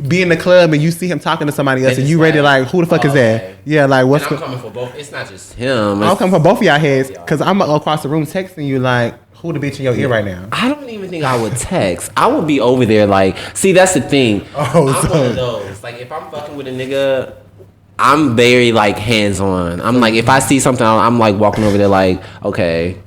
be in the club and you see him talking to somebody else and you ready to like who the fuck is that? Okay. Yeah, like what's I'm coming for both. It's not just him. I'm coming for both of y'all heads because I'm across the room texting you like who the bitch in your ear right now? I don't even think I would text. I would be over there like, see, that's the thing. I'm one of those. Like if I'm fucking with a nigga, I'm very like hands on. I'm like if I see something, I'm like walking over there like, okay.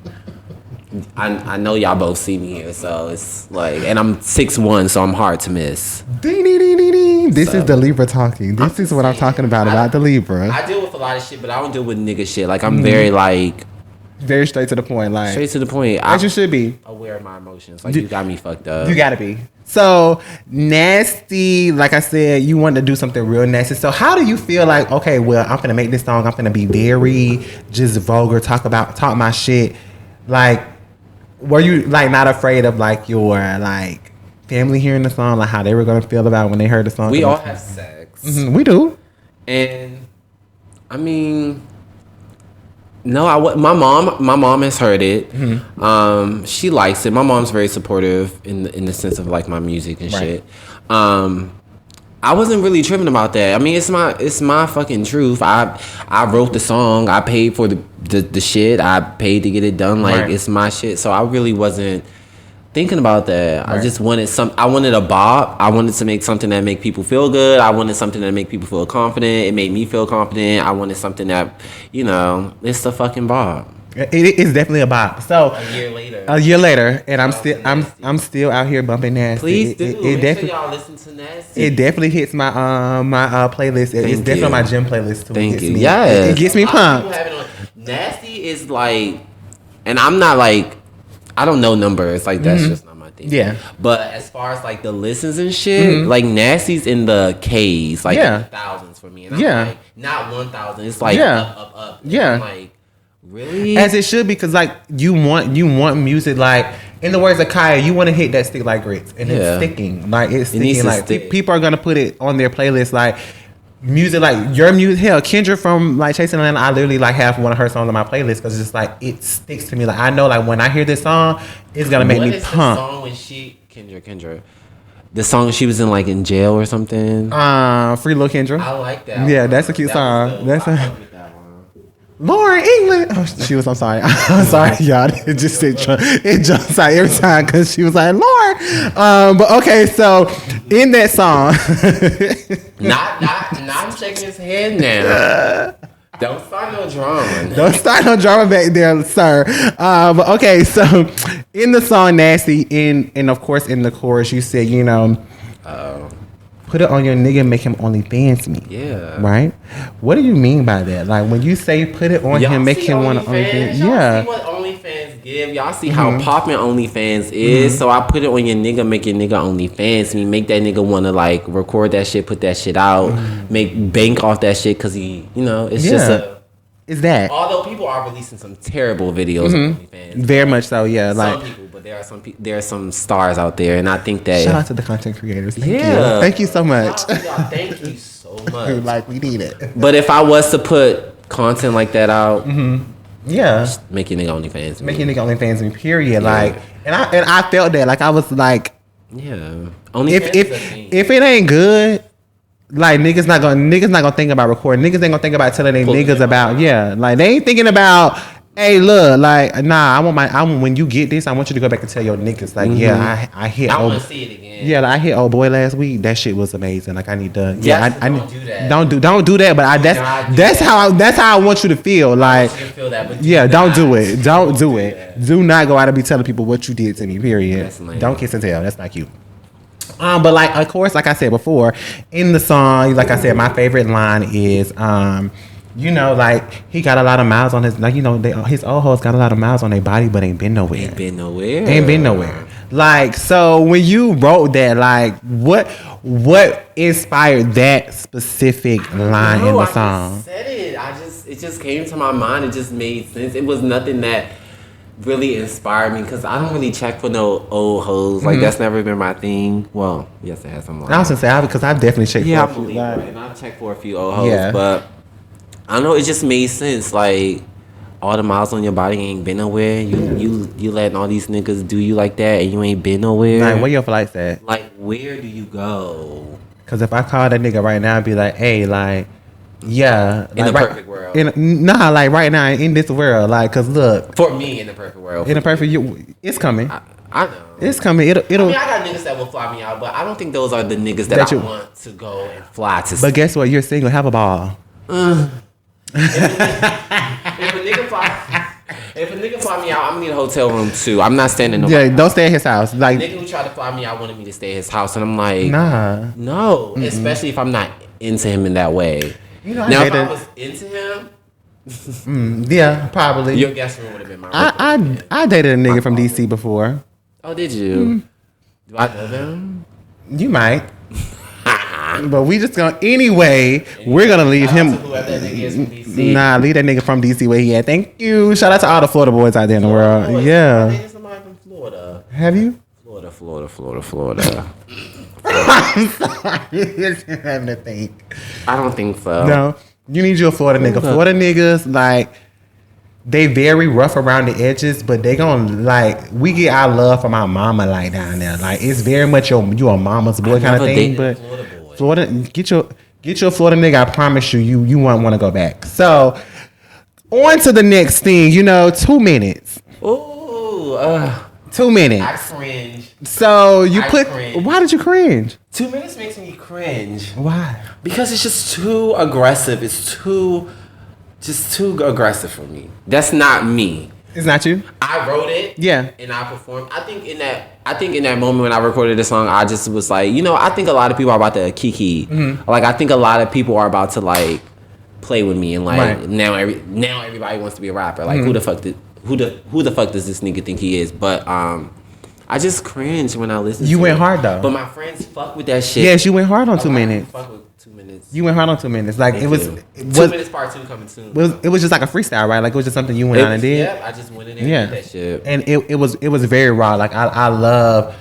I know y'all both see me here, so it's like, and I'm 6'1", so I'm hard to miss. Ding, ding, ding, ding, ding. This is the Libra talking. This is what I'm talking about the Libra. I deal with a lot of shit, but I don't deal with nigga shit. Like I'm very like very straight to the point. Like straight to the point. As you should be. Aware of my emotions. Like you got me fucked up. You gotta be. So nasty, like I said, you wanted to do something real nasty. So how do you feel like, okay, well, I'm gonna make this song, I'm gonna be very just vulgar, talk my shit. Like, were you like not afraid of like your like family hearing the song, like how they were gonna feel about it when they heard the song? We all have sex. We do. And I mean, no, my mom has heard it. She likes it. My mom's very supportive in the sense of like my music and shit. I wasn't really tripping about that. I mean, it's my fucking truth. I wrote the song. I paid for the shit. I paid to get it done. Like it's my shit. So I really wasn't thinking about that. I just wanted I wanted a bop. I wanted to make something that make people feel good. I wanted something that make people feel confident. It made me feel confident. I wanted something that, it's the fucking bop. It is definitely a bop. So a year later, and I'm still out here bumping nasty. Please do. It definitely, y'all listen to nasty. It definitely hits my playlist. It's definitely on my gym playlist too. Thank you. It gets me pumped. Nasty is like, and I'm not like, I don't know numbers. Like that's just not my think. Yeah. But as far as like the listens and shit, like Nasty's in the K's, like in the thousands for me. And I'm like, not 1,000. It's like up. Yeah. I'm like, really? As it should be, because like you want music, like in the words of Kaya, you want to hit that stick like grits, and it's sticking, like it's sticking. Like people are gonna put it on their playlist, like music, like your music. Hell, Kendra from like Chasing Atlanta, I literally like have one of her songs on my playlist because it's just like it sticks to me. Like I know, like when I hear this song, it's gonna make me pump. The song when Kendra. The song she was in like in jail or something. Free Lil Kendra. I like that. Yeah, that's a cute song. That's a. Lauren England. Oh, she was. I'm sorry. I'm sorry, y'all. It just it jumps out every time because she was like Lauren. But okay, so in that song, not shaking his head now. Don't start no drama. Don't start no drama back there, sir. But okay, so in the song "Nasty," and of course in the chorus, you said, you know. Put it on your nigga, make him OnlyFans me. Yeah. Right? What do you mean by that? Like when you say put it on him, make him want to OnlyFans. Y'all see what OnlyFans give? Y'all see how popping OnlyFans is? So I put it on your nigga, make your nigga OnlyFans me. Make that nigga want to like record that shit, put that shit out, make bank off that shit because he, you know, it's just a. Is that? Although people are releasing some terrible videos on OnlyFans. Very much so, yeah. Some people, but there are some stars out there, and I think that shout out to the content creators. Thank you so much. Thank you so much. Like we need it. But if I was to put content like that out, yeah, make your nigga OnlyFans. Make your nigga OnlyFans me. Period. Yeah. Like, and I felt that. Like I was like, yeah. If it ain't good. Like niggas not gonna think about recording. Niggas ain't gonna think about telling their niggas about like they ain't thinking about. Hey, look, like nah. I want when you get this, I want you to go back and tell your niggas like, I hit. I want to see it again. Yeah, like, I hit old boy last week. That shit was amazing. Like I need to. I need. Don't do that. Don't do that. But that's how I want you to feel. Like feel that, but don't do it. Don't do it. Do not go out and be telling people what you did to me. Period. Don't kiss and tell. That's not cute. But like, of course, like I said before, in the song, like I said, my favorite line is, you know, like he got a lot of miles on his, like, you know, his old hoes got a lot of miles on their body, but ain't been nowhere. Ain't been nowhere. Like, so when you wrote that, like, what inspired that specific line in the song? I just said it. It just came to my mind. It just made sense. It was nothing that really inspired me because I don't really check for no old hoes. Like that's never been my thing. Well, yes, it has some. I was gonna say because I've definitely checked. Yeah, I believe it. And I've checked for a few old hoes, but I don't know. It just made sense. Like all the miles on your body ain't been nowhere. You letting all these niggas do you like that, and you ain't been nowhere. Like where your flights at? Like where do you go? Because if I call that nigga right now and be like, hey, like. Yeah, in like the perfect world. Like right now in this world, like, cause look, for me in the perfect world, it's coming. I know it's coming. It'll. I mean, I got niggas that will fly me out, but I don't think those are the niggas that I want to go and fly to. But guess what? You're single. Have a ball. If a nigga fly me out, I'm gonna need a hotel room too. I'm not staying in no. Yeah, don't stay at his house. Like nigga who tried to fly me out wanted me to stay at his house, and I'm like, nah, no. Mm-mm. Especially if I'm not into him in that way. You know, now if I was into him, yeah, probably. Your guest room would have been my room. I dated a nigga from DC before. Oh, did you? Do I know them? You might. But we just gonna we're gonna leave him. Whoever that nigga is from DC. Nah, leave that nigga from DC where he at. Thank you. Shout out to all the Florida boys out there in the world. Boys. Yeah. I dated somebody from Florida. Have you? Florida. I'm sorry. It's having to think. I don't think so. No. You need you a Florida nigga. Florida niggas, like, they very rough around the edges, but they gonna, like, we get our love from our mama, like, down there. Like, it's very much you a mama's boy kind of thing. But Florida, get your Florida nigga. I promise you won't want to go back. So, on to the next thing. 2 minutes. Ooh, 2 minutes. I cringe. So why did you cringe? 2 minutes makes me cringe. Why? Because it's just too aggressive. It's too aggressive for me. That's not me. It's not you? I wrote it. Yeah. And I performed. I think in that moment when I recorded the song, I just was like, I think a lot of people are about to kiki. Mm-hmm. Like I think a lot of people are about to like play with me and like now everybody wants to be a rapper. Like who the fuck does this nigga think he is? But I just cringe when I listen. You to went it. hard though. But my friends fuck with that shit. Yes, you went hard on 2 minutes. Fuck with 2 minutes. You went hard on 2 minutes. Like it was 2 minutes part 2 coming soon. It was just like a freestyle, right? Like it was just something you went on and did. Yeah, I just went in there and did that shit. And it was very raw. Like I love,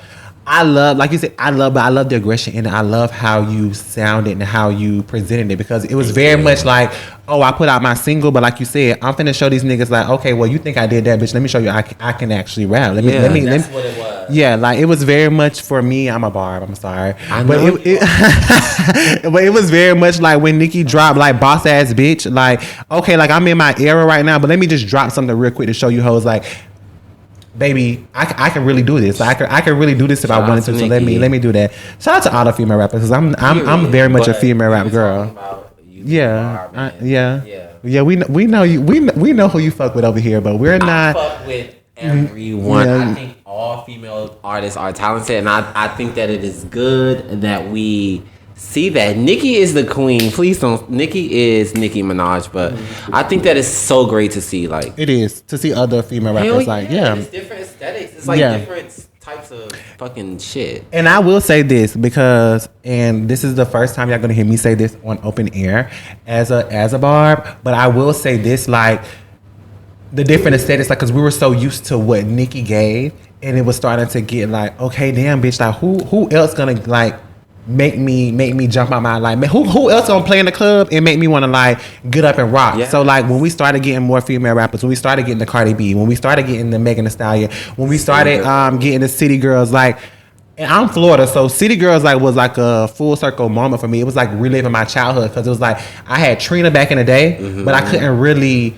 like you said, I love the aggression in it. I love how you sounded and how you presented it because it was very much like, oh, I put out my single, but like you said, I'm finna show these niggas like, okay, well, you think I did that, bitch? Let me show you I can actually rap. Let me. That's what it was. Yeah, like it was very much for me. I'm a barb. I'm sorry, but but it was very much like when Nicki dropped like boss ass bitch. Like okay, like I'm in my era right now, but let me just drop something real quick to show you hoes like. Baby, I can really do this. I can really do this if I wanted to. So let me do that. Shout out to all the female rappers because I'm very much a female rap girl. Yeah. We know you. We know who you fuck with over here, but we're not. I fuck with everyone. I think all female artists are talented, and I think that it is good that we see that. Nicki is the queen. Please don't. Nicki is Nicki Minaj, but I think that is so great to see. Like it is to see other female rappers. Like it's different aesthetics. It's like different types of fucking shit. And I will say this because, and this is the first time y'all gonna hear me say this on open air as a barb. But I will say this, like the different aesthetics, like because we were so used to what Nicki gave, and it was starting to get like, okay, damn, bitch, like who else gonna like. Make me jump out my like who else gonna play in the club and make me want to like get up and rock. So like when we started getting more female rappers, when we started getting the Cardi B, when we started getting the Megan Thee Stallion, when we started getting the City Girls, like and I'm Florida, so City Girls like was like a full circle moment for me. It was like reliving my childhood because it was like I had Trina back in the day, but I couldn't really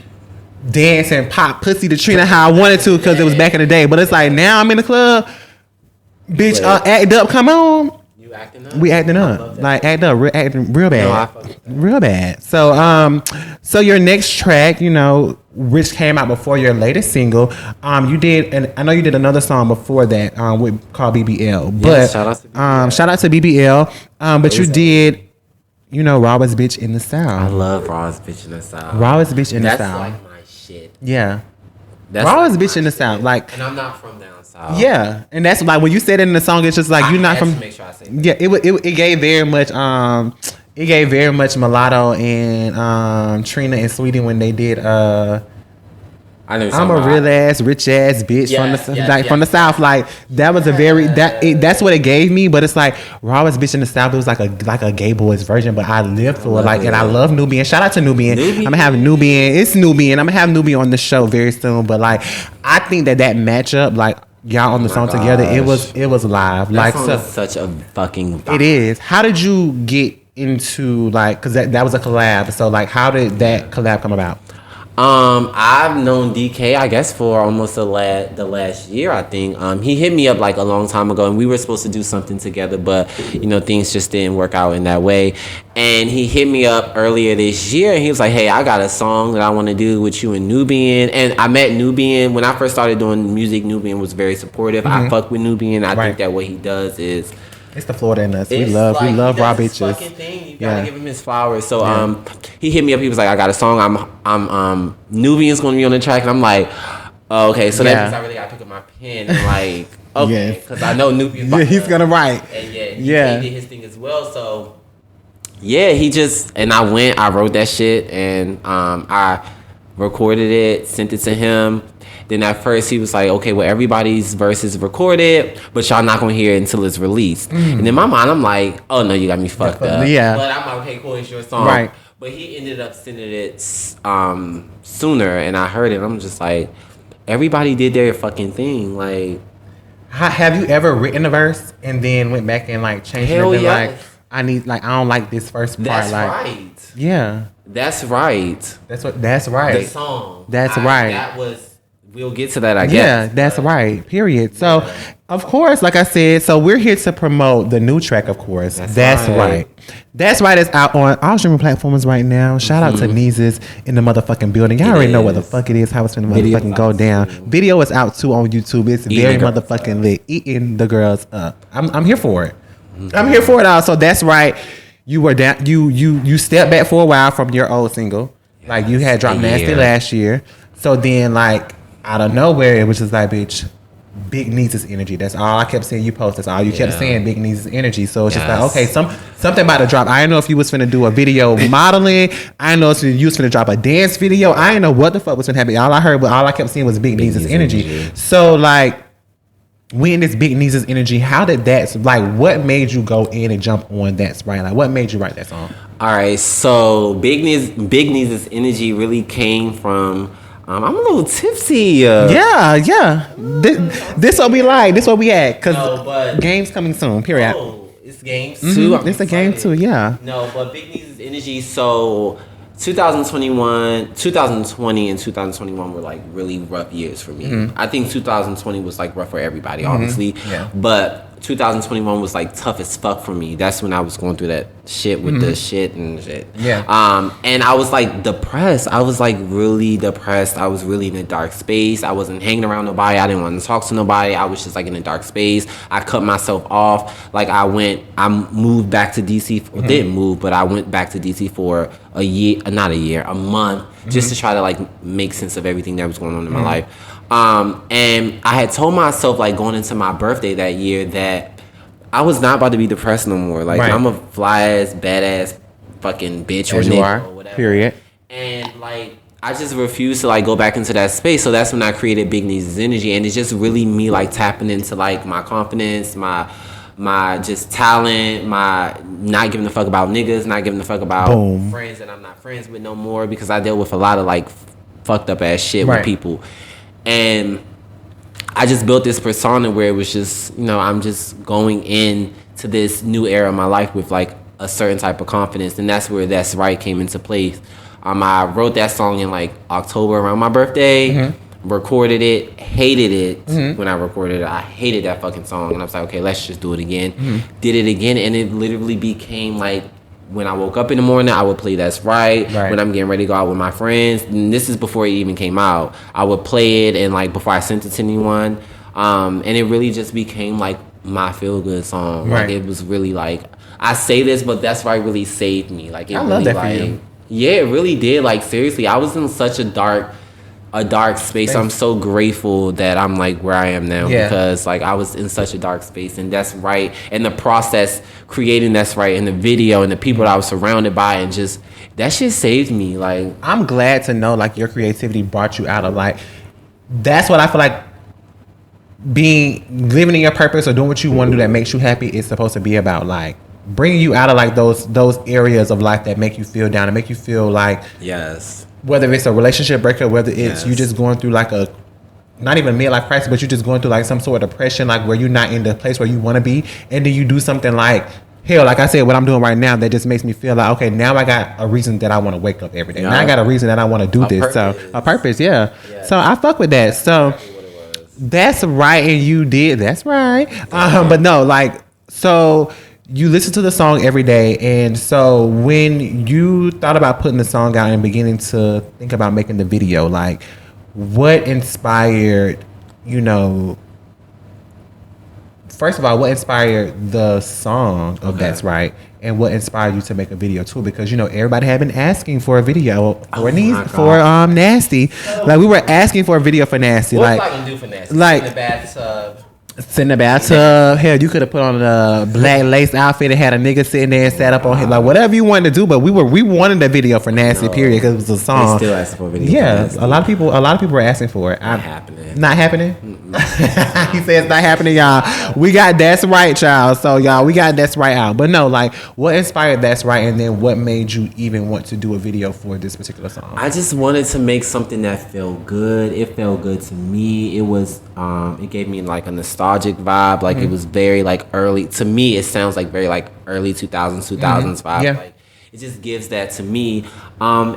dance and pop pussy to Trina how I wanted to because it was back in the day. But it's like now I'm in the club, bitch, act up, come on. Acting up? We acting up, like act up, acting real bad, real bad. So your next track, you know, which came out before your latest single, you did, and I know you did another song before that, called BBL. But shout out to BBL. But you did, you know, Rawest Bitch in the South. I love Rawest Bitch in the South. Rawest Bitch in the South. That's like my shit. Yeah. Rawest Bitch in the South, like, and I'm not from down south. Yeah, and that's like when you said it in the song, it's just like you're not from. Make sure I say that. Yeah, it gave very much Mulatto and Trina and Sweetie when they did I'm a real ass, rich ass bitch from the South. Like that was a very that's what it gave me. But it's like Rawest Bitch in the South. It was like a gay boy's version. But I lived for it. Like, and I love Nubian. Shout out to Nubian. I'm gonna have Nubian. It's Nubian. I'm gonna have Nubian on the show very soon. But like, I think that matchup, like y'all on the song together, it was live. That song is such a fucking vibe. It is. How did you get into like? Because that was a collab. So like, how did that collab come about? I've known DK, I guess, for almost the last year, I think. He hit me up like a long time ago, and we were supposed to do something together, but you know, things just didn't work out in that way. And he hit me up earlier this year, and he was like, "Hey, I got a song that I want to do with you and Nubian." And I met Nubian when I first started doing music. Nubian was very supportive. I fuck with Nubian. I think that what he does is. It's the Florida in us. We love raw bitches. Thing. You gotta give him his flowers. So he hit me up. He was like, "I got a song. I'm Nubian's gonna be on the track." And I'm like, oh, "Okay." So that means I really gotta pick up my pen and like, okay, because I know Nubian. He's gonna write. And he did his thing as well. So I wrote that shit and I recorded it, sent it to him. Then at first he was like, okay, well, everybody's verse is recorded, but y'all not gonna hear it until it's released. And in my mind, I'm like, oh no, you got me fucked up. Yeah. But I'm like, okay, cool, it's your song. Right. But he ended up sending it sooner, and I heard it. I'm just like, everybody did their fucking thing. Like, have you ever written a verse and then went back and like changed it? And like, I don't like this first part. That's like, right. Yeah. That's right. That's right. The song. That's right. That was. We'll get to that, I guess. Yeah, that's right. Period. So, of course, like I said, so we're here to promote the new track, of course. That's right. That's right. It's out on all streaming platforms right now. Shout out to Niezes in the motherfucking building. Y'all already know what the fuck it is, how it's gonna motherfucking go down. Video is out too on YouTube. It's very motherfucking lit. Eating the girls up. I'm here for it. I'm here for it all. So that's right. You were down. You stepped back for a while from your old single. Like you had dropped Nasty last year. So then like out of nowhere, it was just like, bitch, Big Niezes energy. That's all I kept seeing you post. That's all you kept saying, Big Niezes energy. So it's just like, okay, something about to drop. I didn't know if you was finna do a video modeling. I didn't know if you was finna drop a dance video. I didn't know what the fuck was finna happen. All I heard, but all I kept seeing was Big Niezes energy. So like, we in this Big Niezes energy, how did that, like, what made you go in and jump on That's Right? Like, what made you write that song? All right, so Big Niezes energy really came from, I'm a little tipsy. Yeah. This what we like. This what we at. Because games coming soon, period. Oh, it's games too? It's a game too, yeah. No, but Big Niezes energy, so 2020 and 2021 were like really rough years for me. I think 2020 was like rough for everybody, obviously. Yeah. But 2021 was like tough as fuck for me. That's when I was going through that shit with the shit and shit. Yeah. And I was like depressed. I was like really depressed. I was really in a dark space. I wasn't hanging around nobody. I didn't want to talk to nobody. I was just like in a dark space. I cut myself off. Like I moved back to DC. Well, didn't move, but I went back to DC for a month, just to try to like make sense of everything that was going on in my life. And I had told myself, like, going into my birthday that year, that I was not about to be depressed no more. Like, I'm a fly ass, badass fucking bitch or nigga or whatever. Period. And like, I just refused to like go back into that space. So that's when I created Big Niezes energy, and it's just really me like tapping into like my confidence, my just talent, my not giving a fuck about niggas, not giving a fuck about friends that I'm not friends with no more, because I dealt with a lot of like fucked up ass shit with people. And I just built this persona where it was just, I'm just going into this new era of my life with like a certain type of confidence. And that's where That's Right came into place. I wrote that song in like October around my birthday, recorded it, hated it when I recorded it. I hated that fucking song. And I was like, okay, let's just do it again. Did it again, and it literally became like, when I woke up in the morning, I would play That's Right. When I'm getting ready to go out with my friends, and this is before it even came out, I would play it, and like before I sent it to anyone, and it really just became like my feel good song. Like it was really like, I say this, but That's Right really saved me. Like I love that for you. Yeah, it really did. Like seriously, I was in such a dark space. I'm so grateful that I'm like where I am now, because like I was in such a dark space, and That's Right, and the process creating That's Right, and the video, and the people that I was surrounded by, and just that shit saved me. Like I'm glad to know like your creativity brought you out of like, that's what I feel like living in your purpose or doing what you want to do that makes you happy is supposed to be about, like bringing you out of like those areas of life that make you feel down and make you feel like whether it's a relationship breakup, whether it's you just going through like a, not even midlife crisis, but you're just going through like some sort of depression, like where you're not in the place where you want to be, and then you do something like, hell, like I said, what I'm doing right now, that just makes me feel like, okay, now I got a reason that I want to wake up every day. Now I got a reason that I want to do this. Purpose. So a purpose, So I fuck with that. So That's Right, and you did That's Right. But no, like, so you listen to the song every day, and so when you thought about putting the song out and beginning to think about making the video, like what inspired, first of all, what inspired the song of That's Right, and what inspired you to make a video too? Because everybody had been asking for a video for Nasty. Like we were asking for a video for Nasty. What was I gonna do for Nasty? Like in the bathtub. Sit in the bathtub. Hell, you could have put on a black lace outfit and had a nigga sitting there and sat up on him, like whatever you wanted to do. But we wanted a video for Nasty, period, because it was a song. They still asking for a video. Yeah, a lot of people were asking for it. Not happening. Not happening. He said it's not happening, y'all. We got That's Right, child. So y'all, we got That's Right out. But no, like what inspired That's Right, and then what made you even want to do a video for this particular song? I just wanted to make something that felt good. It felt good to me. It was it gave me like a nostalgic vibe. Like it was very like early. To me, it sounds like very like early 2000s vibe. Yeah. Like it just gives that to me. And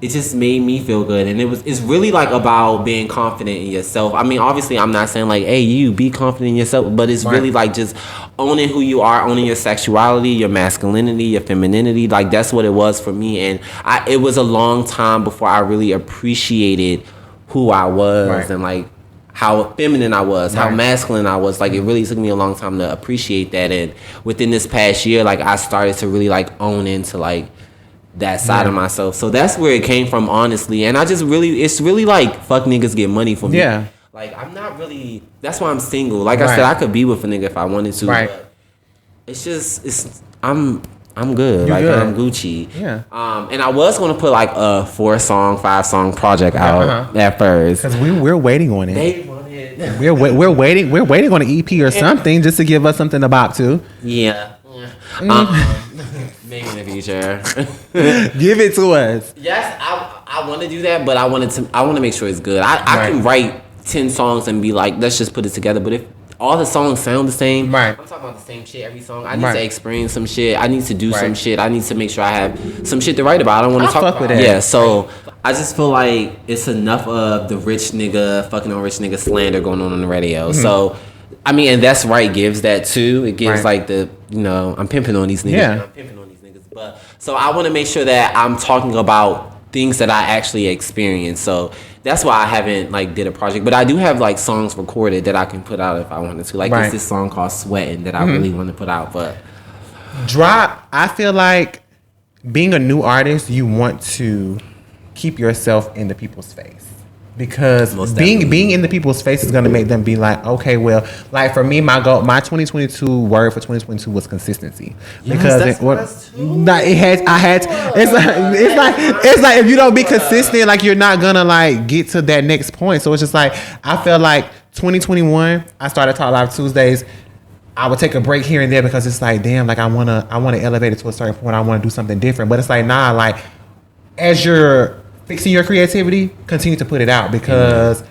it just made me feel good. And it's really like about being confident in yourself. I mean, obviously I'm not saying like, hey, you be confident in yourself, but it's really like just owning who you are, owning your sexuality, your masculinity, your femininity. Like that's what it was for me. And it was a long time before I really appreciated who I was and like how feminine I was, how masculine I was. Like it really took me a long time to appreciate that. And within this past year, like I started to really like own into like that side of myself. So that's where it came from, honestly. And I just really, it's really like fuck niggas get money for me. Yeah. Like, I'm not really. That's why I'm single. Like I said, I could be with a nigga if I wanted to. Right. But it's. I'm good. You like good. I'm Gucci. Yeah. And I was gonna put like a 4-song, 5-song project out at first. Because we're waiting on it. They wanted. We're waiting on an EP or something just to give us something to bop to. Yeah. Maybe in the future. Give it to us. Yes, I want to do that, but I want to make sure it's good. I can write 10 songs and be like, let's just put it together. But if all the songs sound the same, right. I'm talking about the same shit every song. I need to experience some shit. I need to do some shit. I need to make sure I have some shit to write about. I don't want to talk about with that. Yeah, so I just feel like it's enough of the rich nigga fucking on rich nigga slander going on the radio. Mm-hmm. So I mean, and that's right gives that too. It gives like the, I'm pimping on these niggas. Yeah. I'm pimping on these niggas. But so I want to make sure that I'm talking about things that I actually experienced. So that's why I haven't like did a project. But I do have like songs recorded that I can put out if I wanted to. Like there's this song called Sweatin' that I really want to put out. But I feel like being a new artist, you want to keep yourself in the people's face. Because being in the people's face is going to make them be like, okay, well, like for me, my 2022 word for 2022 was consistency. Because it's like if you don't be consistent, like you're not gonna like get to that next point. So it's just like I felt like 2021, I started Talk Live Tuesdays. I would take a break here and there because it's like, damn, like I wanna elevate it to a certain point. I wanna do something different. But it's like, nah, like as you're fixing your creativity, continue to put it out because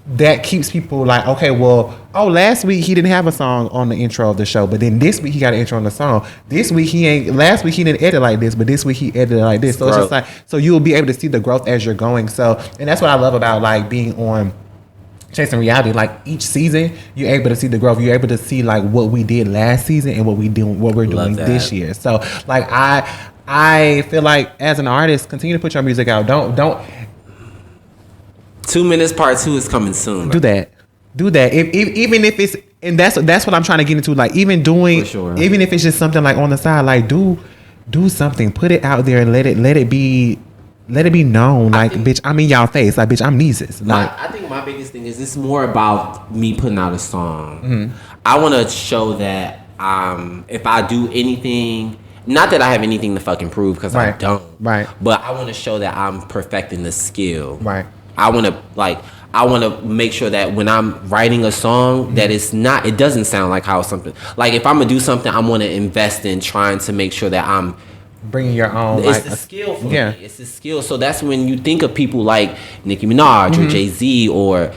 that keeps people like, okay, well, last week he didn't have a song on the intro of the show, but then this week he got an intro on the song. Last week he didn't edit like this, but this week he edited like this. So it's just like, so you will be able to see the growth as you're going. So, and that's what I love about like being on Chasing Reality. Like each season, you're able to see the growth. You're able to see like what we did last season and what we're doing this year. So like I feel like as an artist, continue to put your music out. Don't 2 Minutes Part 2 is coming soon. Do that. Even if it's, and that's what I'm trying to get into. Like even if it's just something like on the side, like do something, put it out there and let it be known. Like bitch, I'm in y'all face. Like bitch, I'm Niezes. Like I think my biggest thing is it's more about me putting out a song. Mm-hmm. I want to show that if I do anything. Not that I have anything to fucking prove because I don't. Right. But I want to show that I'm perfecting the skill. Right. I want to make sure that when I'm writing a song that it doesn't sound like how something, like if I'm going to do something, I want to invest in trying to make sure that I'm bringing your own. It's the skill for me. It's the skill. So that's when you think of people like Nicki Minaj or Jay-Z or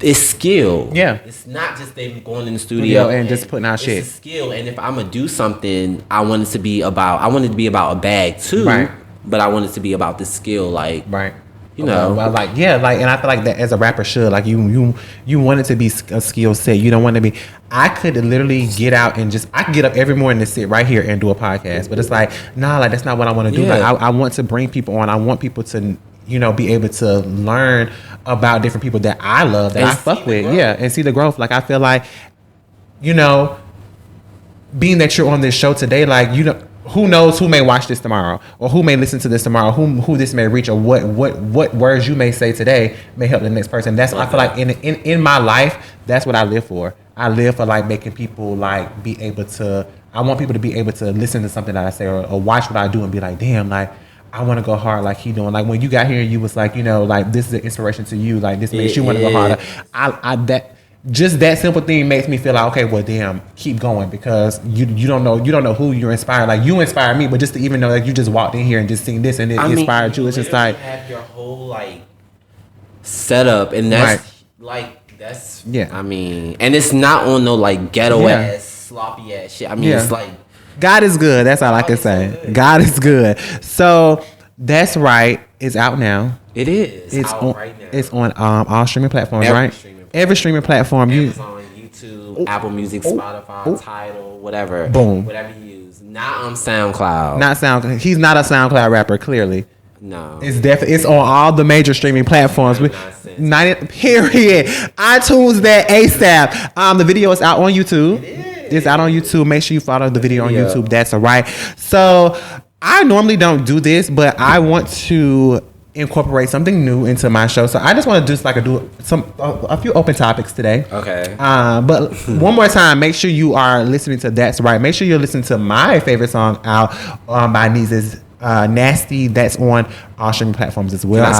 it's skill. Yeah. It's not just them going in the studio and just putting out shit. It's a skill. And if I'm gonna do something, I want it to be about a bag too. Right. But I want it to be about the skill, like you know. Well, like and I feel like that as a rapper should. Like you want it to be a skill set. You don't want to be. I could literally get out and I could get up every morning to sit right here and do a podcast. But it's like, nah, like that's not what I want to do. Like I want to bring people on. I want people to be able to learn about different people that I love, that I fuck with. Yeah, and see the growth. Like, I feel like, being that you're on this show today, like, who knows who may watch this tomorrow or who may listen to this tomorrow, who this may reach or what words you may say today may help the next person. That's I feel like in my life, that's what I live for. I live for like making people like be able to, I want people to be able to listen to something that I say or watch what I do and be like, damn, like, I want to go hard like he doing. Like when you got here, you was like, like this is an inspiration to you. Like this makes you want to go harder. Just that simple thing makes me feel like, okay, well, damn, keep going because you don't know who you're inspired. Like you inspire me, but just to even know that you just walked in here and just seen this and it inspired you. It's just like have your whole like setup and that's like that's I mean, and it's not on no like ghetto ass sloppy ass shit. I mean, it's like. God is good. That's all I can say. God is good. So that's right. It's out now. It is. It's out on, right now. It's on all streaming platforms, Every streaming platform. Amazon, YouTube, Apple Music, Spotify, Tidal, whatever. Boom. Whatever you use. Not on SoundCloud. Not SoundCloud. He's not a SoundCloud rapper. Clearly. No. It's definitely. It's on all the major streaming platforms. Period. iTunes that ASAP. The video is out on YouTube. It's out on YouTube. Make sure you follow the video on YouTube. That's all right. So I normally don't do this, but I want to incorporate something new into my show. So I just want to do a few open topics today. Okay. But one more time, make sure you are listening to That's Right. Make sure you're listening to my favorite song out by Niezes, Nasty. That's on all streaming platforms as well.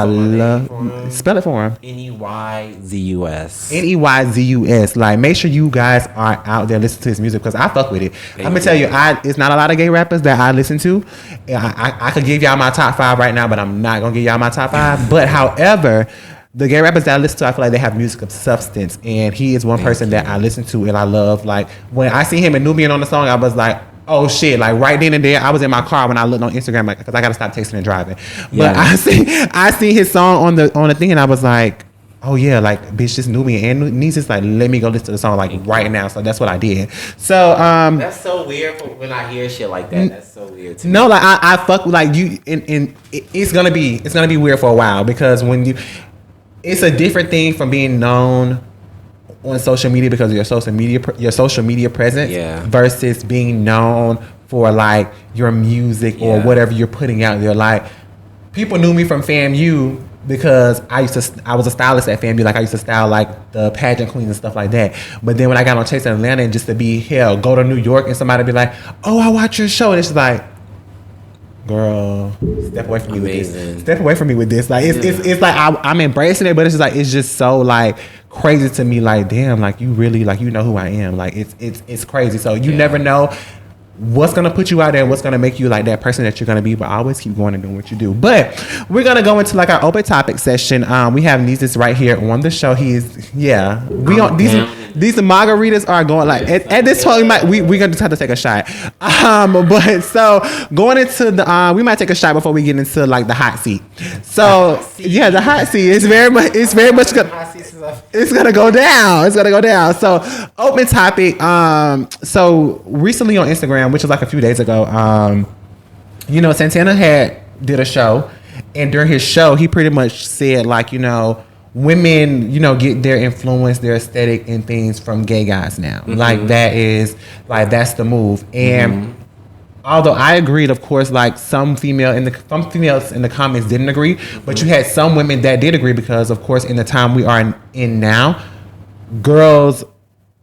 Spell it for him. Neyzus. Neyzus. Like, make sure you guys are out there listening to his music because I fuck with it. I'm gonna tell you, it's not a lot of gay rappers that I listen to. I could give y'all my top 5 right now, but I'm not gonna give y'all my top 5. But however, the gay rappers that I listen to, I feel like they have music of substance, and he is one person that I listen to and I love. Like, when I see him and Nubian on the song, I was like, oh shit! Like, right then and there, I was in my car when I looked on Instagram, like, because I gotta stop texting and driving. But I see his song on the thing, and I was like, oh yeah, like, bitch, this Nubian and Niezes, like, let me go listen to the song like right now. So that's what I did. So that's so weird when I hear shit like that. That's so weird to me. No, like I fuck with, like, you, and it's gonna be weird for a while, because it's a different thing from being known on social media because of your social media presence versus being known for, like, your music or whatever you're putting out there. Like, people knew me from FAMU because I was a stylist at FAMU. Like, I used to style, like, the pageant queens and stuff like that. But then when I got on Chase in Atlanta, and just to be go to New York and somebody be like, oh, I watch your show, and it's like, girl, step away from me with this. Step away from me with this. Like, it's like I'm embracing it, but it's just like, it's just so, like, crazy to me. Like, damn, like, you really, like, you know who I am. Like, it's crazy. So you never know what's gonna put you out there and what's gonna make you, like, that person that you're gonna be. But always keep going and doing what you do. But we're gonna go into, like, our open topic session. We have Niezes right here on the show. These margaritas are going, like, at this point we're gonna just have to take a shot. But so going into the we might take a shot before we get into, like, the hot seat. So the hot seat is very much it's gonna go down. It's gonna go down. So open topic. So recently on Instagram, which was like a few days ago, Santana did a show, and during his show, he pretty much said, like, women, get their influence, their aesthetic and things from gay guys now. Mm-hmm. Like, that's the move. And although I agreed, of course, like, some females in the comments didn't agree, but you had some women that did agree because, of course, in the time we are in now, girls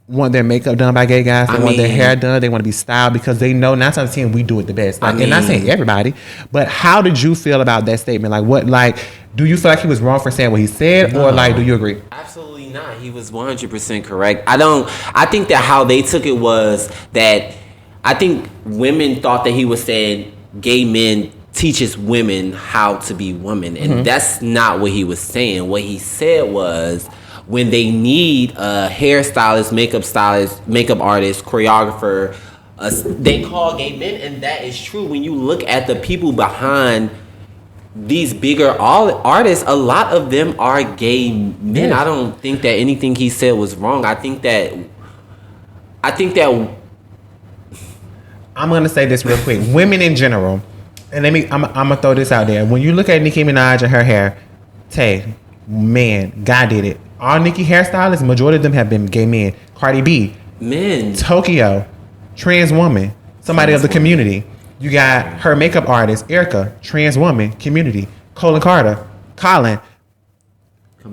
want their makeup done by gay guys. They want their hair done. They want to be styled because they know 9 times out of 10 we do it the best. Like, and not saying everybody, but how did you feel about that statement? Like, what, like, do you feel like he was wrong for saying what he said, or, like, do you agree? Absolutely not. He was 100% correct. I think that how they took it was that I think women thought that he was saying gay men teaches women how to be women, and that's not what he was saying. What he said was, when they need a hairstylist, makeup stylist, makeup artist, choreographer, they call gay men, and that is true. When you look at the people behind these bigger artists, a lot of them are gay men. I don't think that anything he said was wrong. I think that I'm gonna say this real quick. Women in general, and I'm gonna throw this out there. When you look at Nicki Minaj and her hair, man, God did it. All Nicki hairstylists, majority of them have been gay men. Cardi B, men. Tokyo, trans woman, somebody of the community. You got her makeup artist, Erica, trans woman, community. Colin,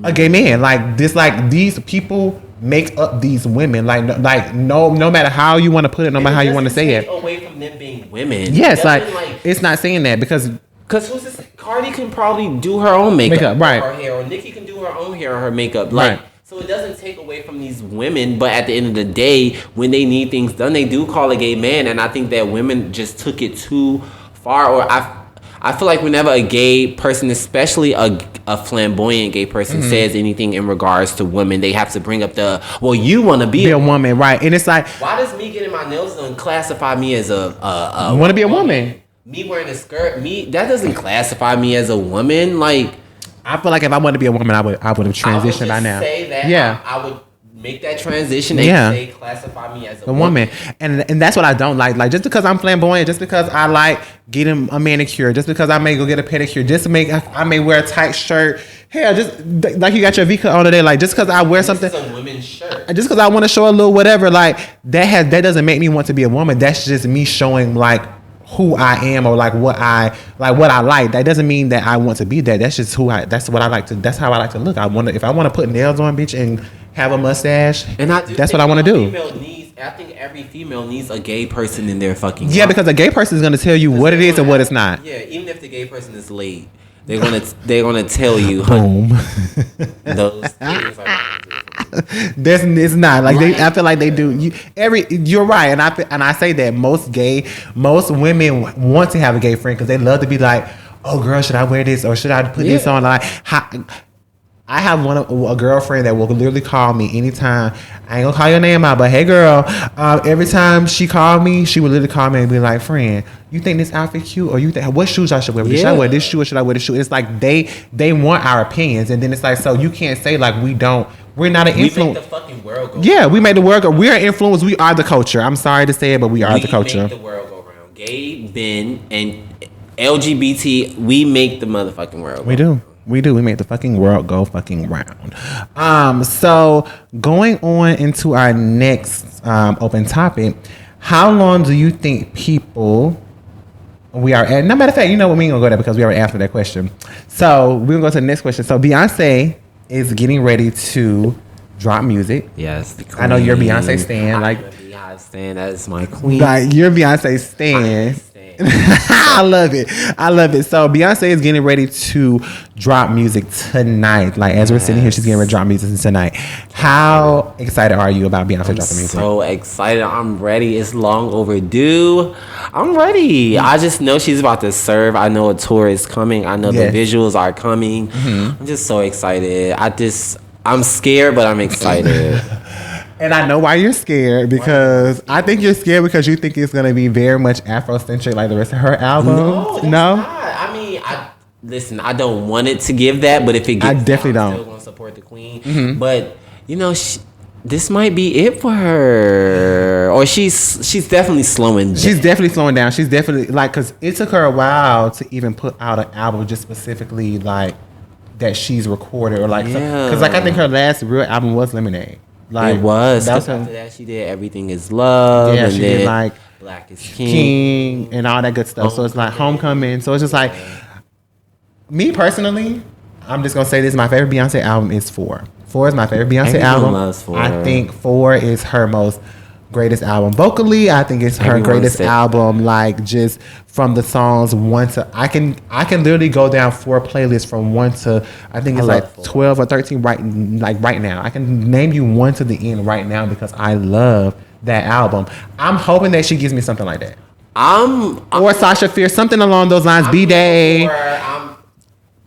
a gay man. Like this, like these people make up these women. Like no matter how you want to put it, no matter how you want to say it. Away from them being women. Yes, like it's not saying that because who's this? Cardi can probably do her own makeup, right? Or her hair, or Nicki can do her own hair or her makeup, like. Right. So it doesn't take away from these women, but at the end of the day, when they need things done, they do call a gay man, and I think that women just took it too far. Or I feel like whenever a gay person, especially a flamboyant gay person, says anything in regards to women, they have to bring up you want to be a woman, right? And it's like, why does me getting my nails done classify me as a want to be a woman? Me wearing a skirt, that doesn't classify me as a woman. Like, I feel like if I wanted to be a woman, I would have transitioned by now. Say that. Yeah, I would make that transition and say classify me as a woman. And that's what I don't like. Like, just because I'm flamboyant, just because I like getting a manicure, just because I may go get a pedicure, just to make I may wear a tight shirt. Hell, just like you got your V cut on today. Like, just because I wear something, it's a women's shirt. Just because I want to show a little whatever, like that doesn't make me want to be a woman. That's just me showing like who I am or like what I like. That doesn't mean that I want to be that. That's just that's what I like to. That's how I like to look. If I want to put nails on, bitch, and have a mustache, and that's what I want to do. I think every female needs a gay person in their fucking life. Because a gay person is going to tell you what it is and what it's not. Yeah, even if the gay person is late, they're gonna tell you. Boom. Those things are it's not like I feel like they do. You're right, and I say that most women want to have a gay friend because they love to be like, oh girl, should I wear this or should I put this on? Like, I have a girlfriend that will literally call me anytime. I ain't gonna call your name out, but hey girl, every time she called me, she would literally call me and be like, friend, you think this outfit cute? Or you think what shoes I should wear? Should I wear this shoe or should I wear this shoe? It's like they want our opinions, and then it's like, so you can't say like we're not an influence. We make the fucking world go round. We make the world go. We are influence. We are the culture. I'm sorry to say it, but we are the culture. We make the world go round. Gay, Ben, and LGBT, we make the motherfucking world go round. We do. We make the fucking world go fucking round. So going on into our next open topic, how long do you think people we are at? No matter of fact, you know what, we ain't gonna go there because we already answered that question. So we're gonna go to the next question. So Beyonce is getting ready to drop music. Yes, I know you're Beyonce stan. Like Beyonce stan, that is my queen. Like you're Beyonce stan. I love it. So Beyonce is getting ready to drop music tonight. Like as we're sitting here, she's getting ready to drop music tonight. How excited are you about Beyonce dropping music? So excited. I'm ready. It's long overdue. I'm ready. I just know she's about to serve. I know a tour is coming. I know the visuals are coming. Mm-hmm. I'm just so excited. I'm scared, but I'm excited. And I know why you're scared, because I think you're scared because you think it's going to be very much Afrocentric like the rest of her album. No? Not. I mean, listen, I don't want it to give that, but if it gets I definitely I'm still going to support the queen. Mm-hmm. But, you know, this might be it for her. Or she's definitely slowing down. She's definitely slowing down. She's definitely, like, because it took her a while to even put out an album just specifically, like, that she's recorded. Or, like, because, like, I think her last real album was Lemonade. Like, it was. After that, she did Everything Is Love. Yeah, and she did like Black is King and all that good stuff. So it's like Homecoming. So it's just like, me personally, I'm just gonna say this: my favorite Beyonce album is 4. 4 is my favorite Beyonce album. Loves 4. I think 4 is her most greatest album vocally. I think it's her greatest album. Like just from the songs 1 to I can literally go down 4 playlists from 1 to I think it's like 12 or 13 right now. I can name you 1 to the end right now because I love that album. I'm hoping that she gives me something like that. Or Sasha Fierce, something along those lines. B-Day.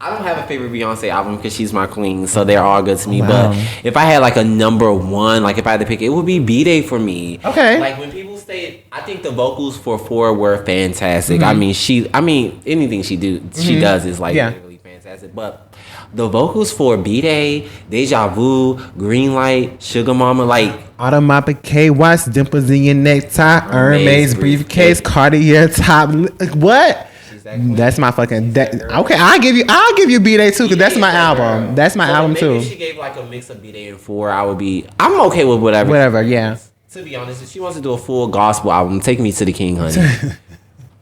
I don't have a favorite Beyonce album because she's my queen, so they're all good to me. Wow. But if I had like a number 1, like if I had to pick, it would be B-Day for me. Okay. Like when people say, I think the vocals for 4 were fantastic. Mm-hmm. I mean, anything she does is like really fantastic. But the vocals for B-Day, Deja Vu, Green Light, Sugar Mama, like Automatic K Watts, dimples in your necktie, Hermes briefcase, Cartier top. What? That's my fucking. Okay, I'll give you B-Day too, because that's my album. That's my album too. If she gave like a mix of B-Day and 4, I'm okay with whatever. Whatever, yeah. To be honest, if she wants to do a full gospel album, take me to the king, honey.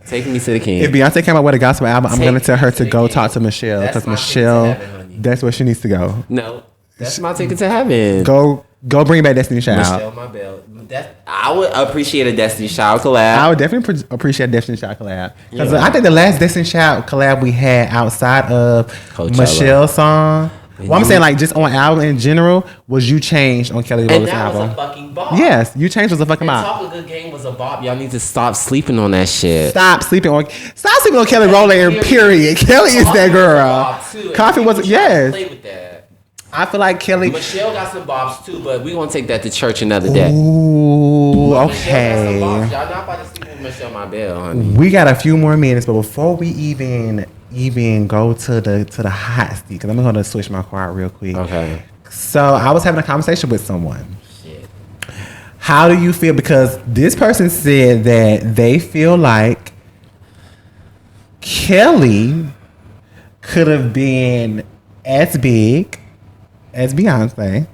Take me to the king. If Beyonce came out with a gospel album, I'm gonna tell her to go talk to Michelle, because Michelle, that's where she needs to go. No, that's my ticket to heaven. Go bring back Destiny Child. Michelle, my bell. I would appreciate a Destiny Child collab. I would definitely appreciate a Destiny Child collab. Because I think the last Destiny Child collab we had outside of Coachella. Michelle's song, well, I'm saying like just on album in general, was You Changed on Kelly Rowland's album. And that was a fucking bop. Yes, You Changed was a fucking bop. Talk a Good Game was a bop. Y'all need to stop sleeping on that shit. Stop sleeping on Kelly Rowland, period. Kelly is that girl. Coffee was, yes. Play with that. I feel like Kelly. Michelle got some bops too, but we're going to take that to church another day. Ooh, okay. Y'all not about to sleep with Michelle, my bell, honey. We got a few more minutes, but before we even go to the hot seat, because I'm going to switch my car out real quick. Okay. So I was having a conversation with someone. Shit. How do you feel? Because this person said that they feel like Kelly could have been as big as Beyonce.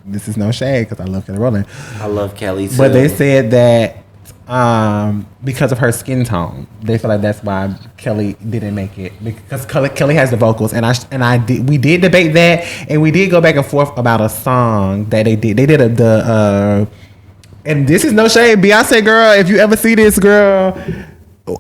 This is no shade because I love Kelly Rowland. I love Kelly too. But they said that because of her skin tone. They feel like that's why Kelly didn't make it, because Kelly has the vocals, we did debate that, and we did go back and forth about a song that they did. They did and this is no shade, Beyonce girl. If you ever see this, girl,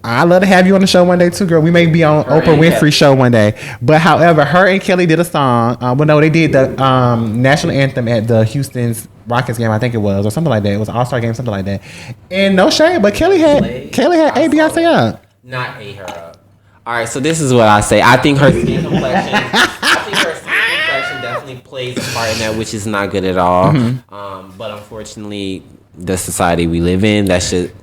I'd love to have you on the show one day too, girl. We may be on Oprah Winfrey show one day. But however, her and Kelly did a song. They did the national anthem at the Houston's Rockets game, I think it was, or something like that. It was an All-Star game, something like that. And no shade, but Kelly had A Beyonce up. Not A her up. All right, so this is what I say. I think her skin complexion. Definitely plays a part in that, which is not good at all. But unfortunately, the society we live in, that should,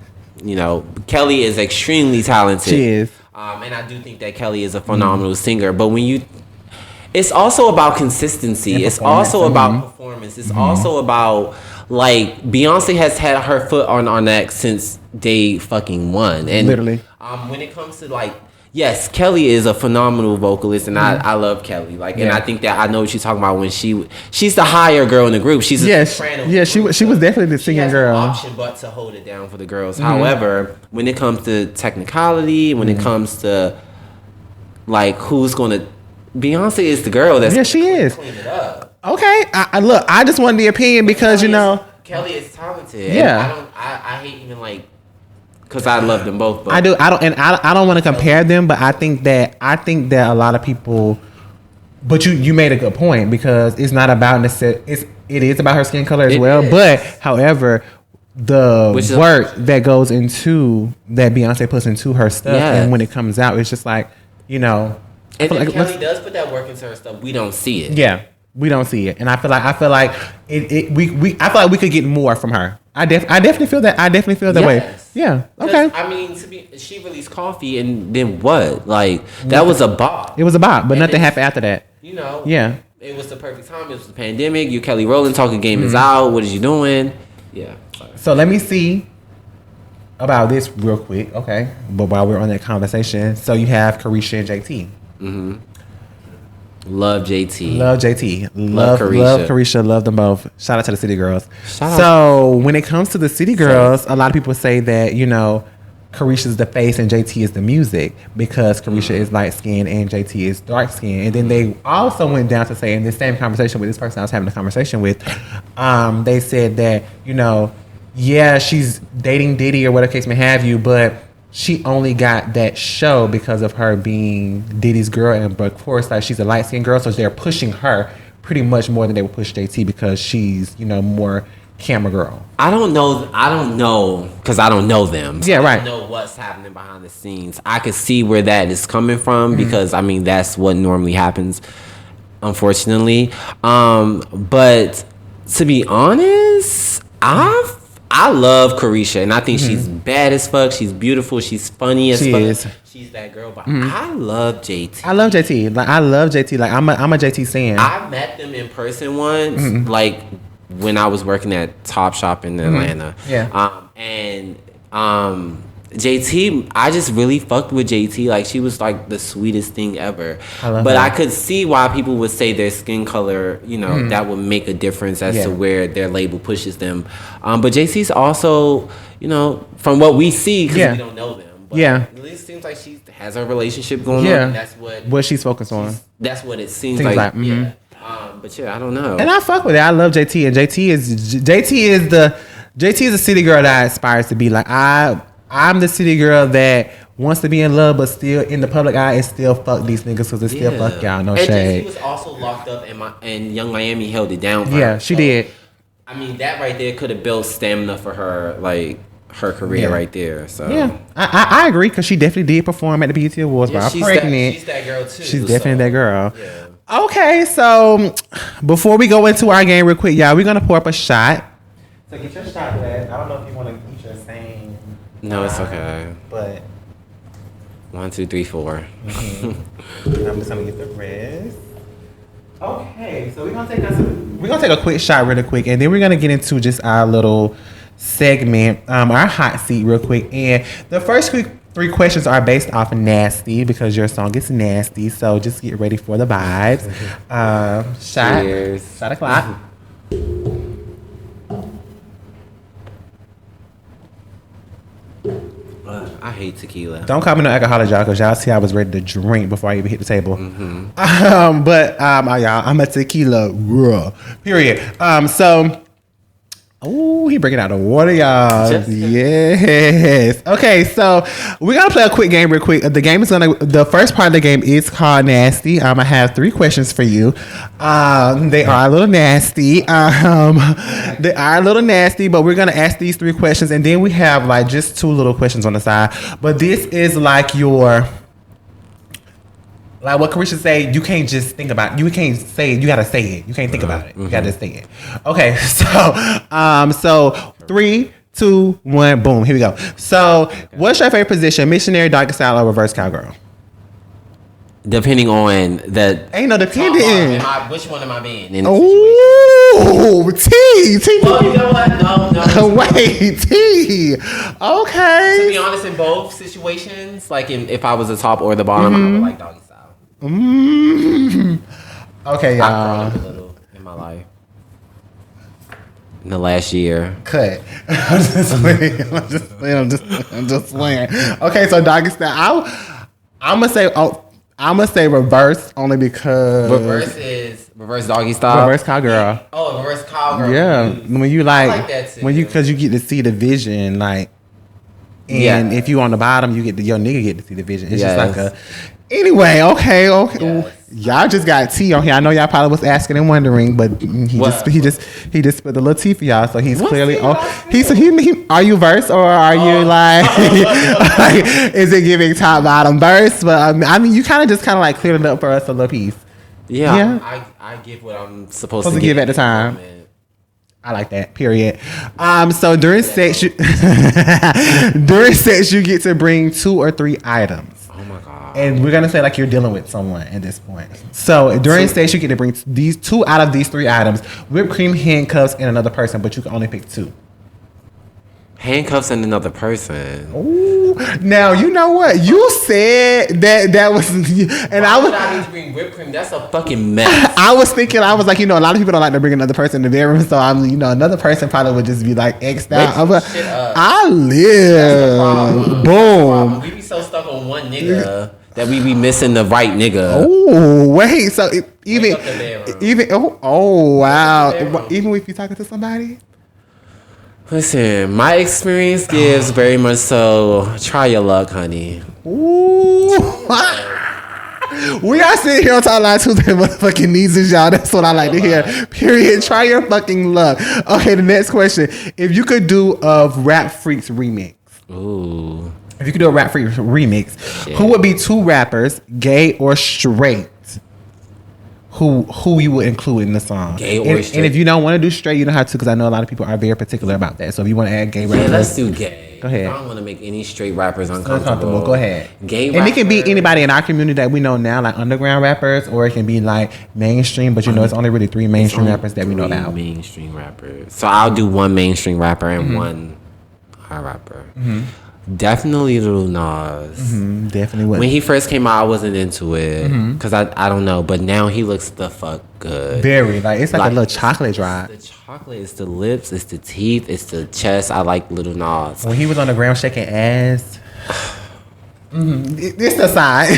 Kelly is extremely talented. She is. And I do think that Kelly is a phenomenal singer. But it's also about consistency. It's also about performance. It's also about, like, Beyonce has had her foot on our neck since day fucking one. And literally. When it comes to, like, yes, Kelly is a phenomenal vocalist, and I love Kelly. Like, and I think that I know what she's talking about when she's the higher girl in the group. She's a soprano. Yeah, she was definitely the singing girl. No option but to hold it down for the girls. However, when it comes to technicality, when it comes to, like, who's gonna, Beyonce is the girl that's she is. Clean it up. Okay, I just wanted the opinion because Kelly is talented. Yeah, and I hate even, like, because I love them both. But I don't want to compare them, but I think that a lot of people. But you made a good point, because it's not about it is about her skin color as well. But however, the work that goes into that Beyonce puts into her stuff, and when it comes out, it's just like, And if Kelly does put that work into her stuff, we don't see it. Yeah, we don't see it, and I feel like we could get more from her. I definitely feel that. I definitely feel that way. Yeah. Okay. I mean, she released Coffee, and then what? Like, that was a bop. It was a bop, but nothing happened after that. Yeah. It was the perfect time. It was the pandemic. You Kelly Rowland talking game is out. What is you doing? Yeah. So let me see about this real quick, okay? But while we're on that conversation, so you have Carisha and JT. Love JT. Love JT. Love Carisha. Love Carisha. Love them both. Shout out to the City Girls. So when it comes to the City Girls, a lot of people say that, Carisha's the face and JT is the music, because Carisha is light skinned and JT is dark skinned. And then they also went down to say, in this same conversation with this person I was having a conversation with, they said that, she's dating Diddy or whatever case may have you, but she only got that show because of her being Diddy's girl, and but of course, like, she's a light skinned girl, so they're pushing her pretty much more than they would push JT, because she's more camera girl. I don't know because I don't know them. So yeah, right. I don't know what's happening behind the scenes. I could see where that is coming from, because I mean, that's what normally happens, unfortunately. But to be honest, I love Carisha, and I think she's bad as fuck. She's beautiful. She's funny as fuck. Is. She's that girl. But I love JT. I love JT. Like, I'm a JT fan. I met them in person once, like, when I was working at Topshop in Atlanta. Yeah. JT, I just really fucked with JT. Like, she was like the sweetest thing ever. But I could see why people would say their skin color, that would make a difference as to where their label pushes them. But JT's also, from what we see, because we don't know them. But at least it seems like she has her relationship going on. And that's what she's focused on. That's what it seems like. Yeah. But I don't know. And I fuck with it. I love JT, and JT is the city girl that aspires to be like. I'm the city girl that wants to be in love, but still in the public eye and still fuck these niggas, because they still fuck y'all. No shade. And JT was also locked up, and Young Miami held it down for her. Yeah, she did. I mean, that right there could have built stamina for her, like, her career right there. So yeah, I agree, because she definitely did perform at the BET Awards. Yeah, but I'm pregnant. She's that girl too. She's definitely that girl. Yeah. Okay, so before we go into our game real quick, y'all, we're gonna pour up a shot. So get your shot glass. I don't know if you want to eat your same. No, it's okay. But 1, 2, 3, 4. I'm just gonna get the rest. Okay, so we're gonna take a quick shot really quick, and then we're gonna get into just our little segment, our hot seat real quick. And the first 3 questions are based off of Nasty, because your song is nasty. So just get ready for the vibes. Shot. Cheers. Shot o'clock. I hate tequila. Don't call me no alcoholic, y'all, because y'all see I was ready to drink before I even hit the table. Mm-hmm. Y'all, I'm a tequila girl. Period. Oh, he breaking out the water, y'all. Yes. Okay, so we're gonna play a quick game real quick. The first part of the game is called Nasty. I have 3 questions for you. They are a little nasty. But we're gonna ask these 3 questions, and then we have like just 2 little questions on the side. But this is like your. Like what Carisha say, you can't just think about it. You can't say it. You gotta say it. You can't think about it. You gotta say it. Okay, so 3, 2, 1, boom. Here we go. So, what's your favorite position? Missionary, doggy style, or reverse cowgirl? Depending on the. Ain't no depending. Which one am I being in? Ooh, T. Well, you know what? No. Wait, T. Okay. To be honest, in both situations, like if I was the top or the bottom, I would like doggy style. Okay, y'all. I've grown up a little in my life. In the last year. Cut. I'm just playing. Okay, so doggy style. I'm gonna say reverse only because reverse doggy style. Reverse cowgirl. Oh, reverse cowgirl. Yeah, when you like that too. because you get to see the vision, like, and if you on the bottom, your nigga get to see the vision. It's just like a. Anyway, okay. Yes. Y'all just got tea on here. I know y'all probably was asking and wondering, but he just spit a little tea for y'all. So he's clearly. He are you verse or are you like is it giving top bottom verse? But I mean, you kind of like cleared it up for us a little piece. Yeah. I give what I'm supposed to give at the time. I like that. Period. So during sex, you get to bring 2 or 3 items. Oh my god. And we're gonna say like you're dealing with someone at this point. So during sex, you get to bring these 2 out of these 3 items: whipped cream, handcuffs, and another person. But you can only pick 2. Handcuffs and another person. Ooh. Now you know what you said that was, and I need to bring whipped cream. That's a fucking mess. I was thinking, a lot of people don't like to bring another person in the bedroom, so another person probably would just be like X'd out. I live. Boom. We be so stuck on one nigga that we be missing the right nigga. Oh wait, so even wow, even if you're talking to somebody. Listen, my experience gives very much so. Try your luck, honey. Ooh. We are sitting here on Talk Live Tuesday, motherfucking Niezes, y'all. That's what I like to hear. Period. Try your fucking luck. Okay, the next question: if you could do a Rap Freaks remix. Ooh. If you could do a Rap Freaks remix, who would be 2 rappers, gay or straight? Who you would include in the song? Gay or straight? And if you don't want to do straight, you don't have to, because I know a lot of people are very particular about that. So if you want to add gay rappers, yeah, let's do gay. Go ahead. I don't want to make any straight rappers uncomfortable. Go ahead. Gay and it can be anybody in our community that we know now, like underground rappers, or it can be like mainstream. But it's only really 3 mainstream rappers that we know about. Mainstream rappers. So I'll do 1 mainstream rapper and 1 hard rapper. Mm-hmm. Definitely Lil Nas. Mm-hmm, definitely. When he first came out, I wasn't into it because I don't know, but now he looks the fuck good. Very it's like a little chocolate drop. The chocolate, it's the lips, it's the teeth, it's the chest. I like Lil Nas. When he was on the ground shaking ass. It's the sign.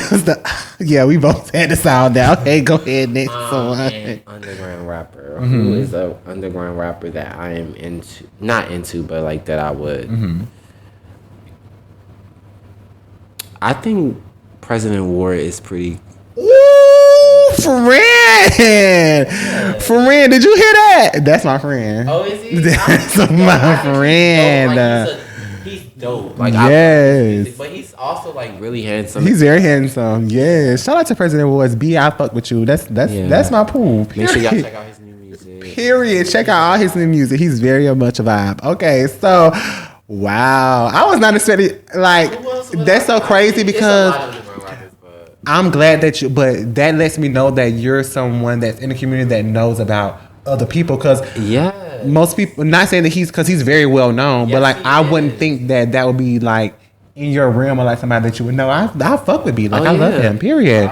We both had the sound down. Okay, go ahead next one. An underground rapper. Who is an underground rapper that I am not into, but like that I would. I think President Ward is pretty. Ooh, friend! Did you hear that? That's my friend. Oh, is he? That's my friend. He's dope. Like, yes. But he's also like really handsome. He's very handsome. Yes. Shout out to President Ward's B. I fuck with you. That's my pool. Period. Make sure y'all check out his new music. Period. Check out all his new music. He's very much a vibe. Okay, so. Wow, I was not expecting that's so crazy because I'm glad but that lets me know that you're someone that's in the community that knows about other people, because most people, not saying that because he's very well known, but I wouldn't think that would be like in your realm or like somebody that you would know. I fuck with B, I love him. Period.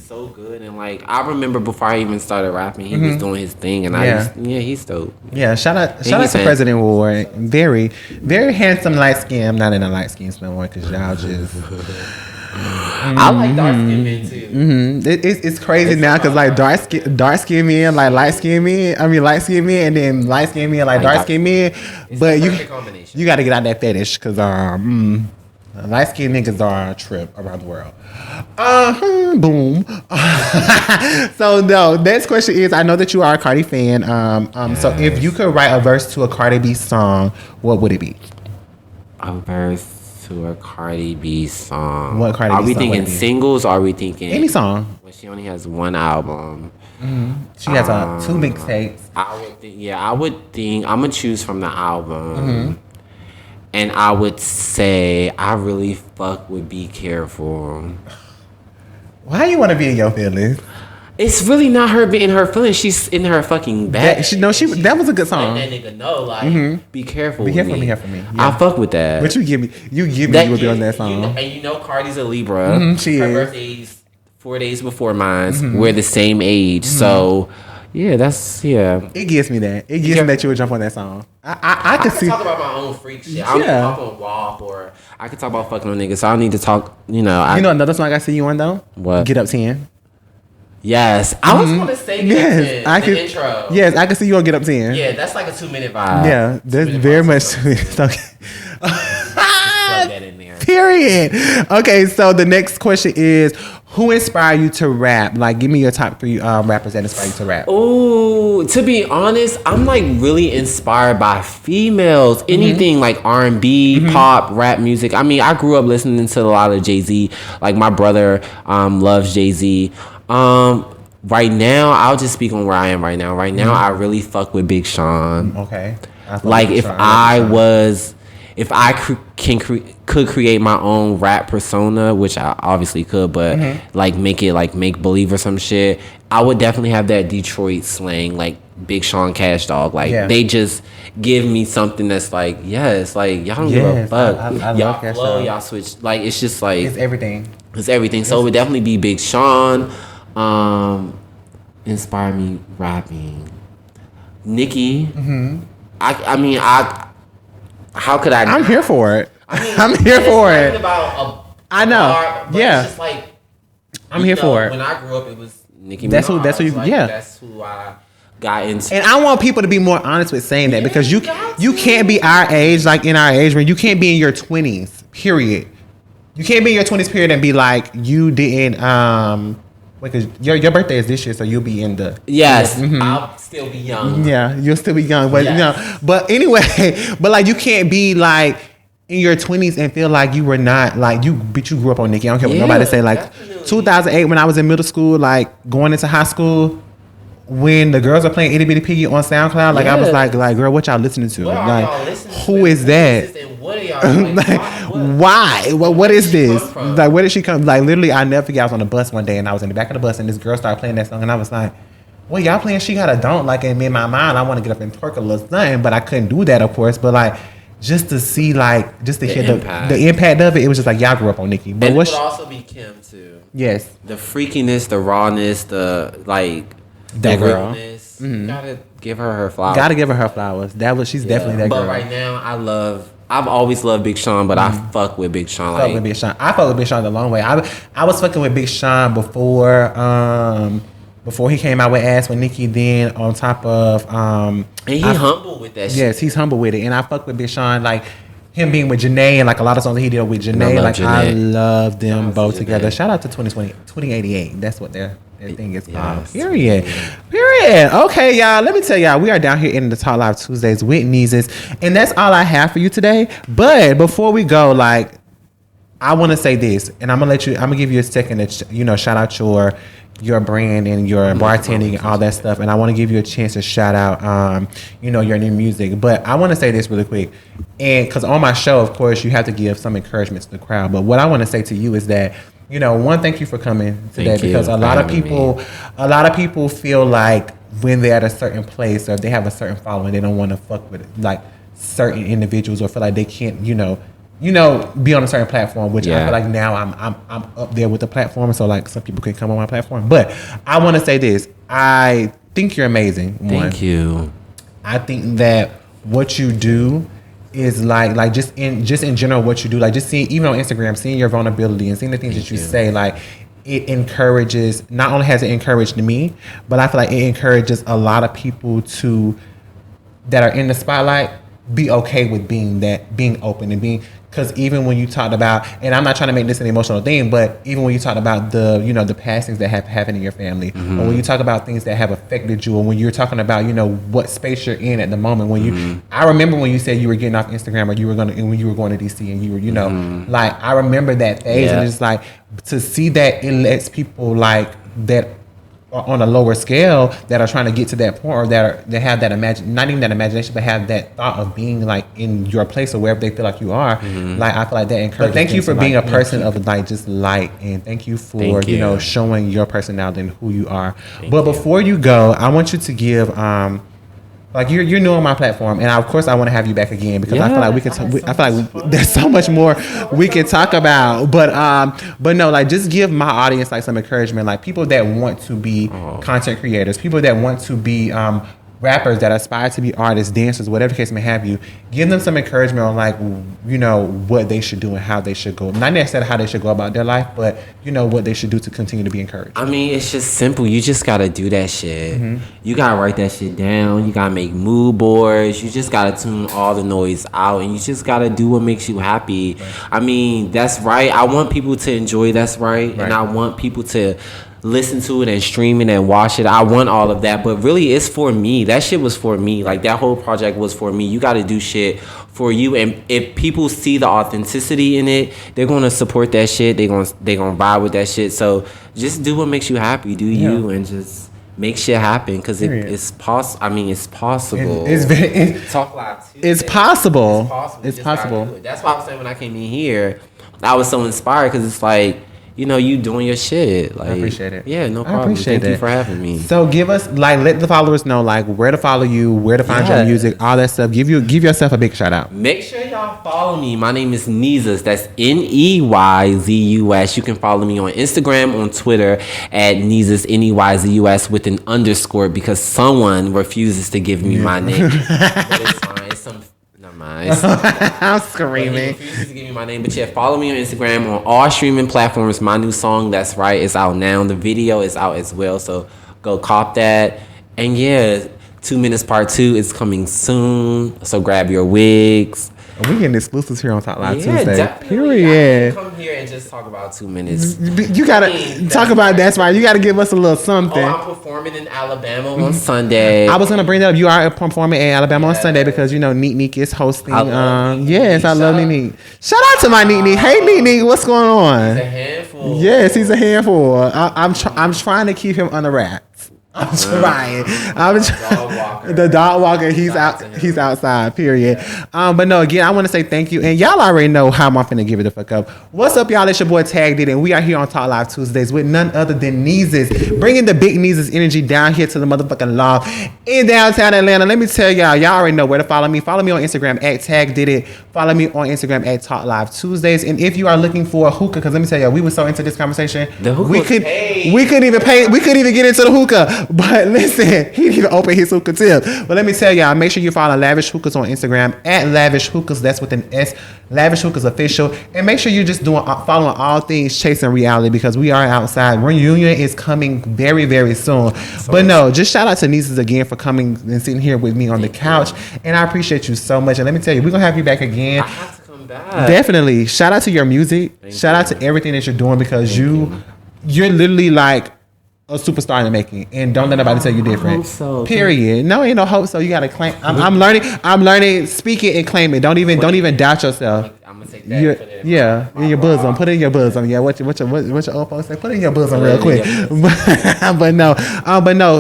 he's so good. And like, I remember before I even started rapping, he was doing his thing, and he's dope. Yeah, shout out to President Ward. Very, very handsome light skin. I'm not in a light skin no more because y'all just. I like dark skin men too. It's crazy now because like dark skin men like light skin men. I mean light skin men and then light skin men like dark skin men. But you got to get out that fetish because light skinned niggas are a trip around the world. Boom. So no, next question is, I know that you are a Cardi fan. Yes. So if you could write a verse to a Cardi B song, what would it be? A verse to a Cardi B song. What Cardi B song? Are we thinking singles or are we thinking any song? Well, she only has one album. She has 2 mixtapes. I would think I'm gonna choose from the album. And I would say I really fuck with Be Careful. Why you want to be in your feelings? It's really not her being her feelings. She's in her fucking bag. That was a good song. Let that nigga know, like, be careful. Be careful with me. Yeah. I fuck with that. But you give me you would be on that song. And Cardi's a Libra. She her is. birthday's 4 days before mine. We're the same age, so. Yeah, It gives me that. It gives me that you would jump on that song. I could see. Talk about my own freak shit. I don't talk on WAP or I could talk about fucking on niggas. So I don't need to talk. You know another song I see you on though. What? Get Up 10. Yes, I was gonna say Get Up 10. The intro. Yes, I can see you on Get Up 10. Yeah, that's like a 2-minute vibe. Yeah, that's very much 2 minutes. Okay. Plug that in there. Period. Okay, so the next question is, who inspired you to rap? Like, give me your top 3 rappers that inspired you to rap. Oh, to be honest, I'm like really inspired by females. Anything like R&B, pop, rap music. I mean, I grew up listening to a lot of Jay-Z. Like my brother loves Jay-Z. Right now, I'll just speak on where I am right now. Right now, I really fuck with Big Sean. Okay. Like if I could create my own rap persona, which I obviously could, but like make it like make believe or some shit, I would definitely have that Detroit slang, like Big Sean, Cash Dog. Like they just give me something that's like, yes, like y'all don't give a fuck. I y'all love flow, y'all switch. Like it's just like it's everything. It's everything. So it would definitely be Big Sean. Inspire me rapping. Nicki. I mean how could I? I'm here for it. I mean, I'm here for it. I know. Bar, yeah. It's just like I'm here for it. When I grew up, it was Nicki Minaj. That's who you. Like, yeah. That's who I got into. And I want people to be more honest with saying that because you can't be our age, like in our age, when you can't be in your 20s. Period. You can't be in your 20s. Period, and be like you didn't. Because your birthday is this year, so you'll be in the. Yes, I'll still be young. Yeah, you'll still be young, but But anyway, but like you can't be like in your 20s and feel like you were not like you grew up on Nicki. I don't care what nobody say. Like definitely. 2008, when I was in middle school, like going into high school, when the girls are playing Itty Bitty Piggy on SoundCloud, like I was like, girl, what y'all listening to? What like, y'all listening who is that? What are y'all like, why? What is this? Like, where did she come? Like, literally, I never forget. I was on the bus one day and I was in the back of the bus and this girl started playing that song and I was like, well, y'all playing She Got a Don't. Like, in my mind, I want to get up and twerk a little something, but I couldn't do that, of course. But like, just to see, like, just to hear the impact of it, it was just like y'all grew up on Nicki. But and it would also be Kim too. Yes, the freakiness, the rawness, the like, that girl. Realness. You gotta give her flowers. Gotta give her her flowers. She's definitely that girl. But right now, I've always loved Big Sean, but I fuck with Big Sean. I fuck with Big Sean the long way. I was fucking with Big Sean before he came out with Ass with Nicki. Then on top of and he humble with that shit. Yes, he's humble with it, and I fuck with Big Sean like him being with Janae and like a lot of songs that he did with Janae. I love them both together. Shout out to 2088. That's what their thing is called. Period. Okay, y'all. Let me tell y'all, we are down here in the Talk Live Tuesdays with Niezes, and that's all I have for you today. But before we go, like, I want to say this, and I'm gonna give you a second to shout out your brand and your bartending and all that stuff, and I want to give you a chance to shout out your new music. But I want to say this really quick, and because on my show, of course, you have to give some encouragement to the crowd. But what I want to say to you is that, one, thank you for coming today, because a lot of people feel like when they're at a certain place or if they have a certain following, they don't want to fuck with like certain individuals or feel like they can't be on a certain platform, which I feel like now I'm up there with the platform, so like some people can come on my platform. But I want to say this: I think you're amazing. Thank you. I think that what you do is like just in general what you do, like just seeing, even on Instagram, seeing your vulnerability and seeing the things that you say, like it encourages. Not only has it encouraged me, but I feel like it encourages a lot of people that are in the spotlight be okay with being open and being. Because even when you talked about, and I'm not trying to make this an emotional thing, but even when you talked about the past things that have happened in your family, or when you talk about things that have affected you, or when you're talking about, what space you're in at the moment, when I remember when you said you were getting off Instagram, or when you were going to DC, and you were, like, I remember that phase, and it's like, to see that it lets people like that on a lower scale that are trying to get to that point, or that have that not even that imagination, but have that thought of being like in your place or wherever they feel like you are. Like, I feel like that encourages. Thank you for being a person of like just light, and thank you for showing your personality and who you are. But before you go, I want you to give like you're new on my platform, and of course I want to have you back again, because I feel like we can. I feel like there's so much more we can talk about. But no, like, just give my audience like some encouragement, like people that want to be content creators, people that want to be rappers, that aspire to be artists, dancers, whatever the case may have you. Give them some encouragement on like what they should do and how they should go. Not necessarily how they should go about their life, but what they should do to continue to be encouraged. I mean, it's just simple. You just gotta do that shit. You gotta write that shit down. You gotta make mood boards. You just gotta tune all the noise out, and you just gotta do what makes you happy. I mean, that's right. I want people to enjoy That's Right, and I want people to listen to it and stream it and watch it. I want all of that, but really it's for me. That shit was for me. Like, that whole project was for me. You got to do shit for you, and if people see the authenticity in it, they're going to support that shit. They're going to vibe with that shit. So just do what makes you happy. Do you, and just make shit happen, because it's possible. I mean, it's possible. Talk Live too. It's possible. It's possible. That's why I was saying when I came in here, I was so inspired, because it's like, you doing your shit. Like, I appreciate it. Yeah, no problem. Thank you for having me. So give us, like, let the followers know, like, where to follow you, where to find your music, all that stuff. Give yourself a big shout out. Make sure y'all follow me. My name is Niezes. That's Neyzus. You can follow me on Instagram, on Twitter at Niezes, Neyzus with an underscore, because someone refuses to give me my name. But it's fine. It's some. I'm screaming. He refuses to give me my name, but follow me on Instagram on all streaming platforms. My new song, That's Right, is out now. The video is out as well, so go cop that. And 2 Minutes Part 2 is coming soon, so grab your wigs. We getting exclusives here on Talk Live Tuesday. Definitely. Period. Come here and just talk about 2 minutes. You gotta talk about That's Right. You gotta give us a little something. I'm performing in Alabama on Sunday. I was gonna bring that up. You are performing in Alabama on Sunday, because Neek is hosting. I love Neek. Shout out to my Neek. Hey Neek, what's going on? He's a handful. Yes, he's a handful. I'm trying to keep him under wraps. I'm trying. The dog walker. He's out. He's outside. Period. But no. Again, I want to say thank you, and y'all already know how I'm finna give it the fuck up. What's up, y'all? It's your boy Tag Did, and we are here on Talk Live Tuesdays with none other than Niezes, bringing the big Niezes energy down here to the motherfucking loft in downtown Atlanta. Let me tell y'all already know where to follow me. Follow me on Instagram at Tag Did It. Follow me on Instagram at Talk Live Tuesdays. And if you are looking for a hookah, because let me tell y'all, we were so into this conversation, we couldn't even get into the hookah. But listen, he didn't even open his hookah tip. But let me tell y'all, make sure you follow Lavish Hookahs on Instagram at Lavish Hookahs. That's with an S. Lavish Hookahs official. And make sure you're just following all things Chasing Reality, because we are outside. Reunion is coming very, very soon. But no, just shout out to Niezes again for coming and sitting here with me on the couch. And I appreciate you so much. And let me tell you, we're gonna have you back again. I have to come back. Definitely. Shout out to your music. Shout out to everything that you're doing, because you're literally like a superstar in the making, and don't let nobody tell you different. Hope so. Period. No, ain't no hope so. You gotta claim. I'm learning. Speak it and claim it. Don't even doubt yourself. I'm gonna take that. In your bosom. Put it in your bosom. Yeah. What your old folks say? Put it in your bosom real quick. But no.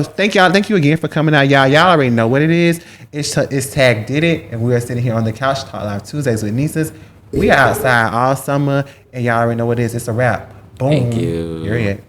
Thank y'all. Thank you again for coming out, y'all. Y'all already know what it is. It's Tag Did It, and we are sitting here on the couch, Talk Live Tuesdays with Niezes. We are outside all summer, and y'all already know what it is. It's a wrap. Boom. Thank you. You're it.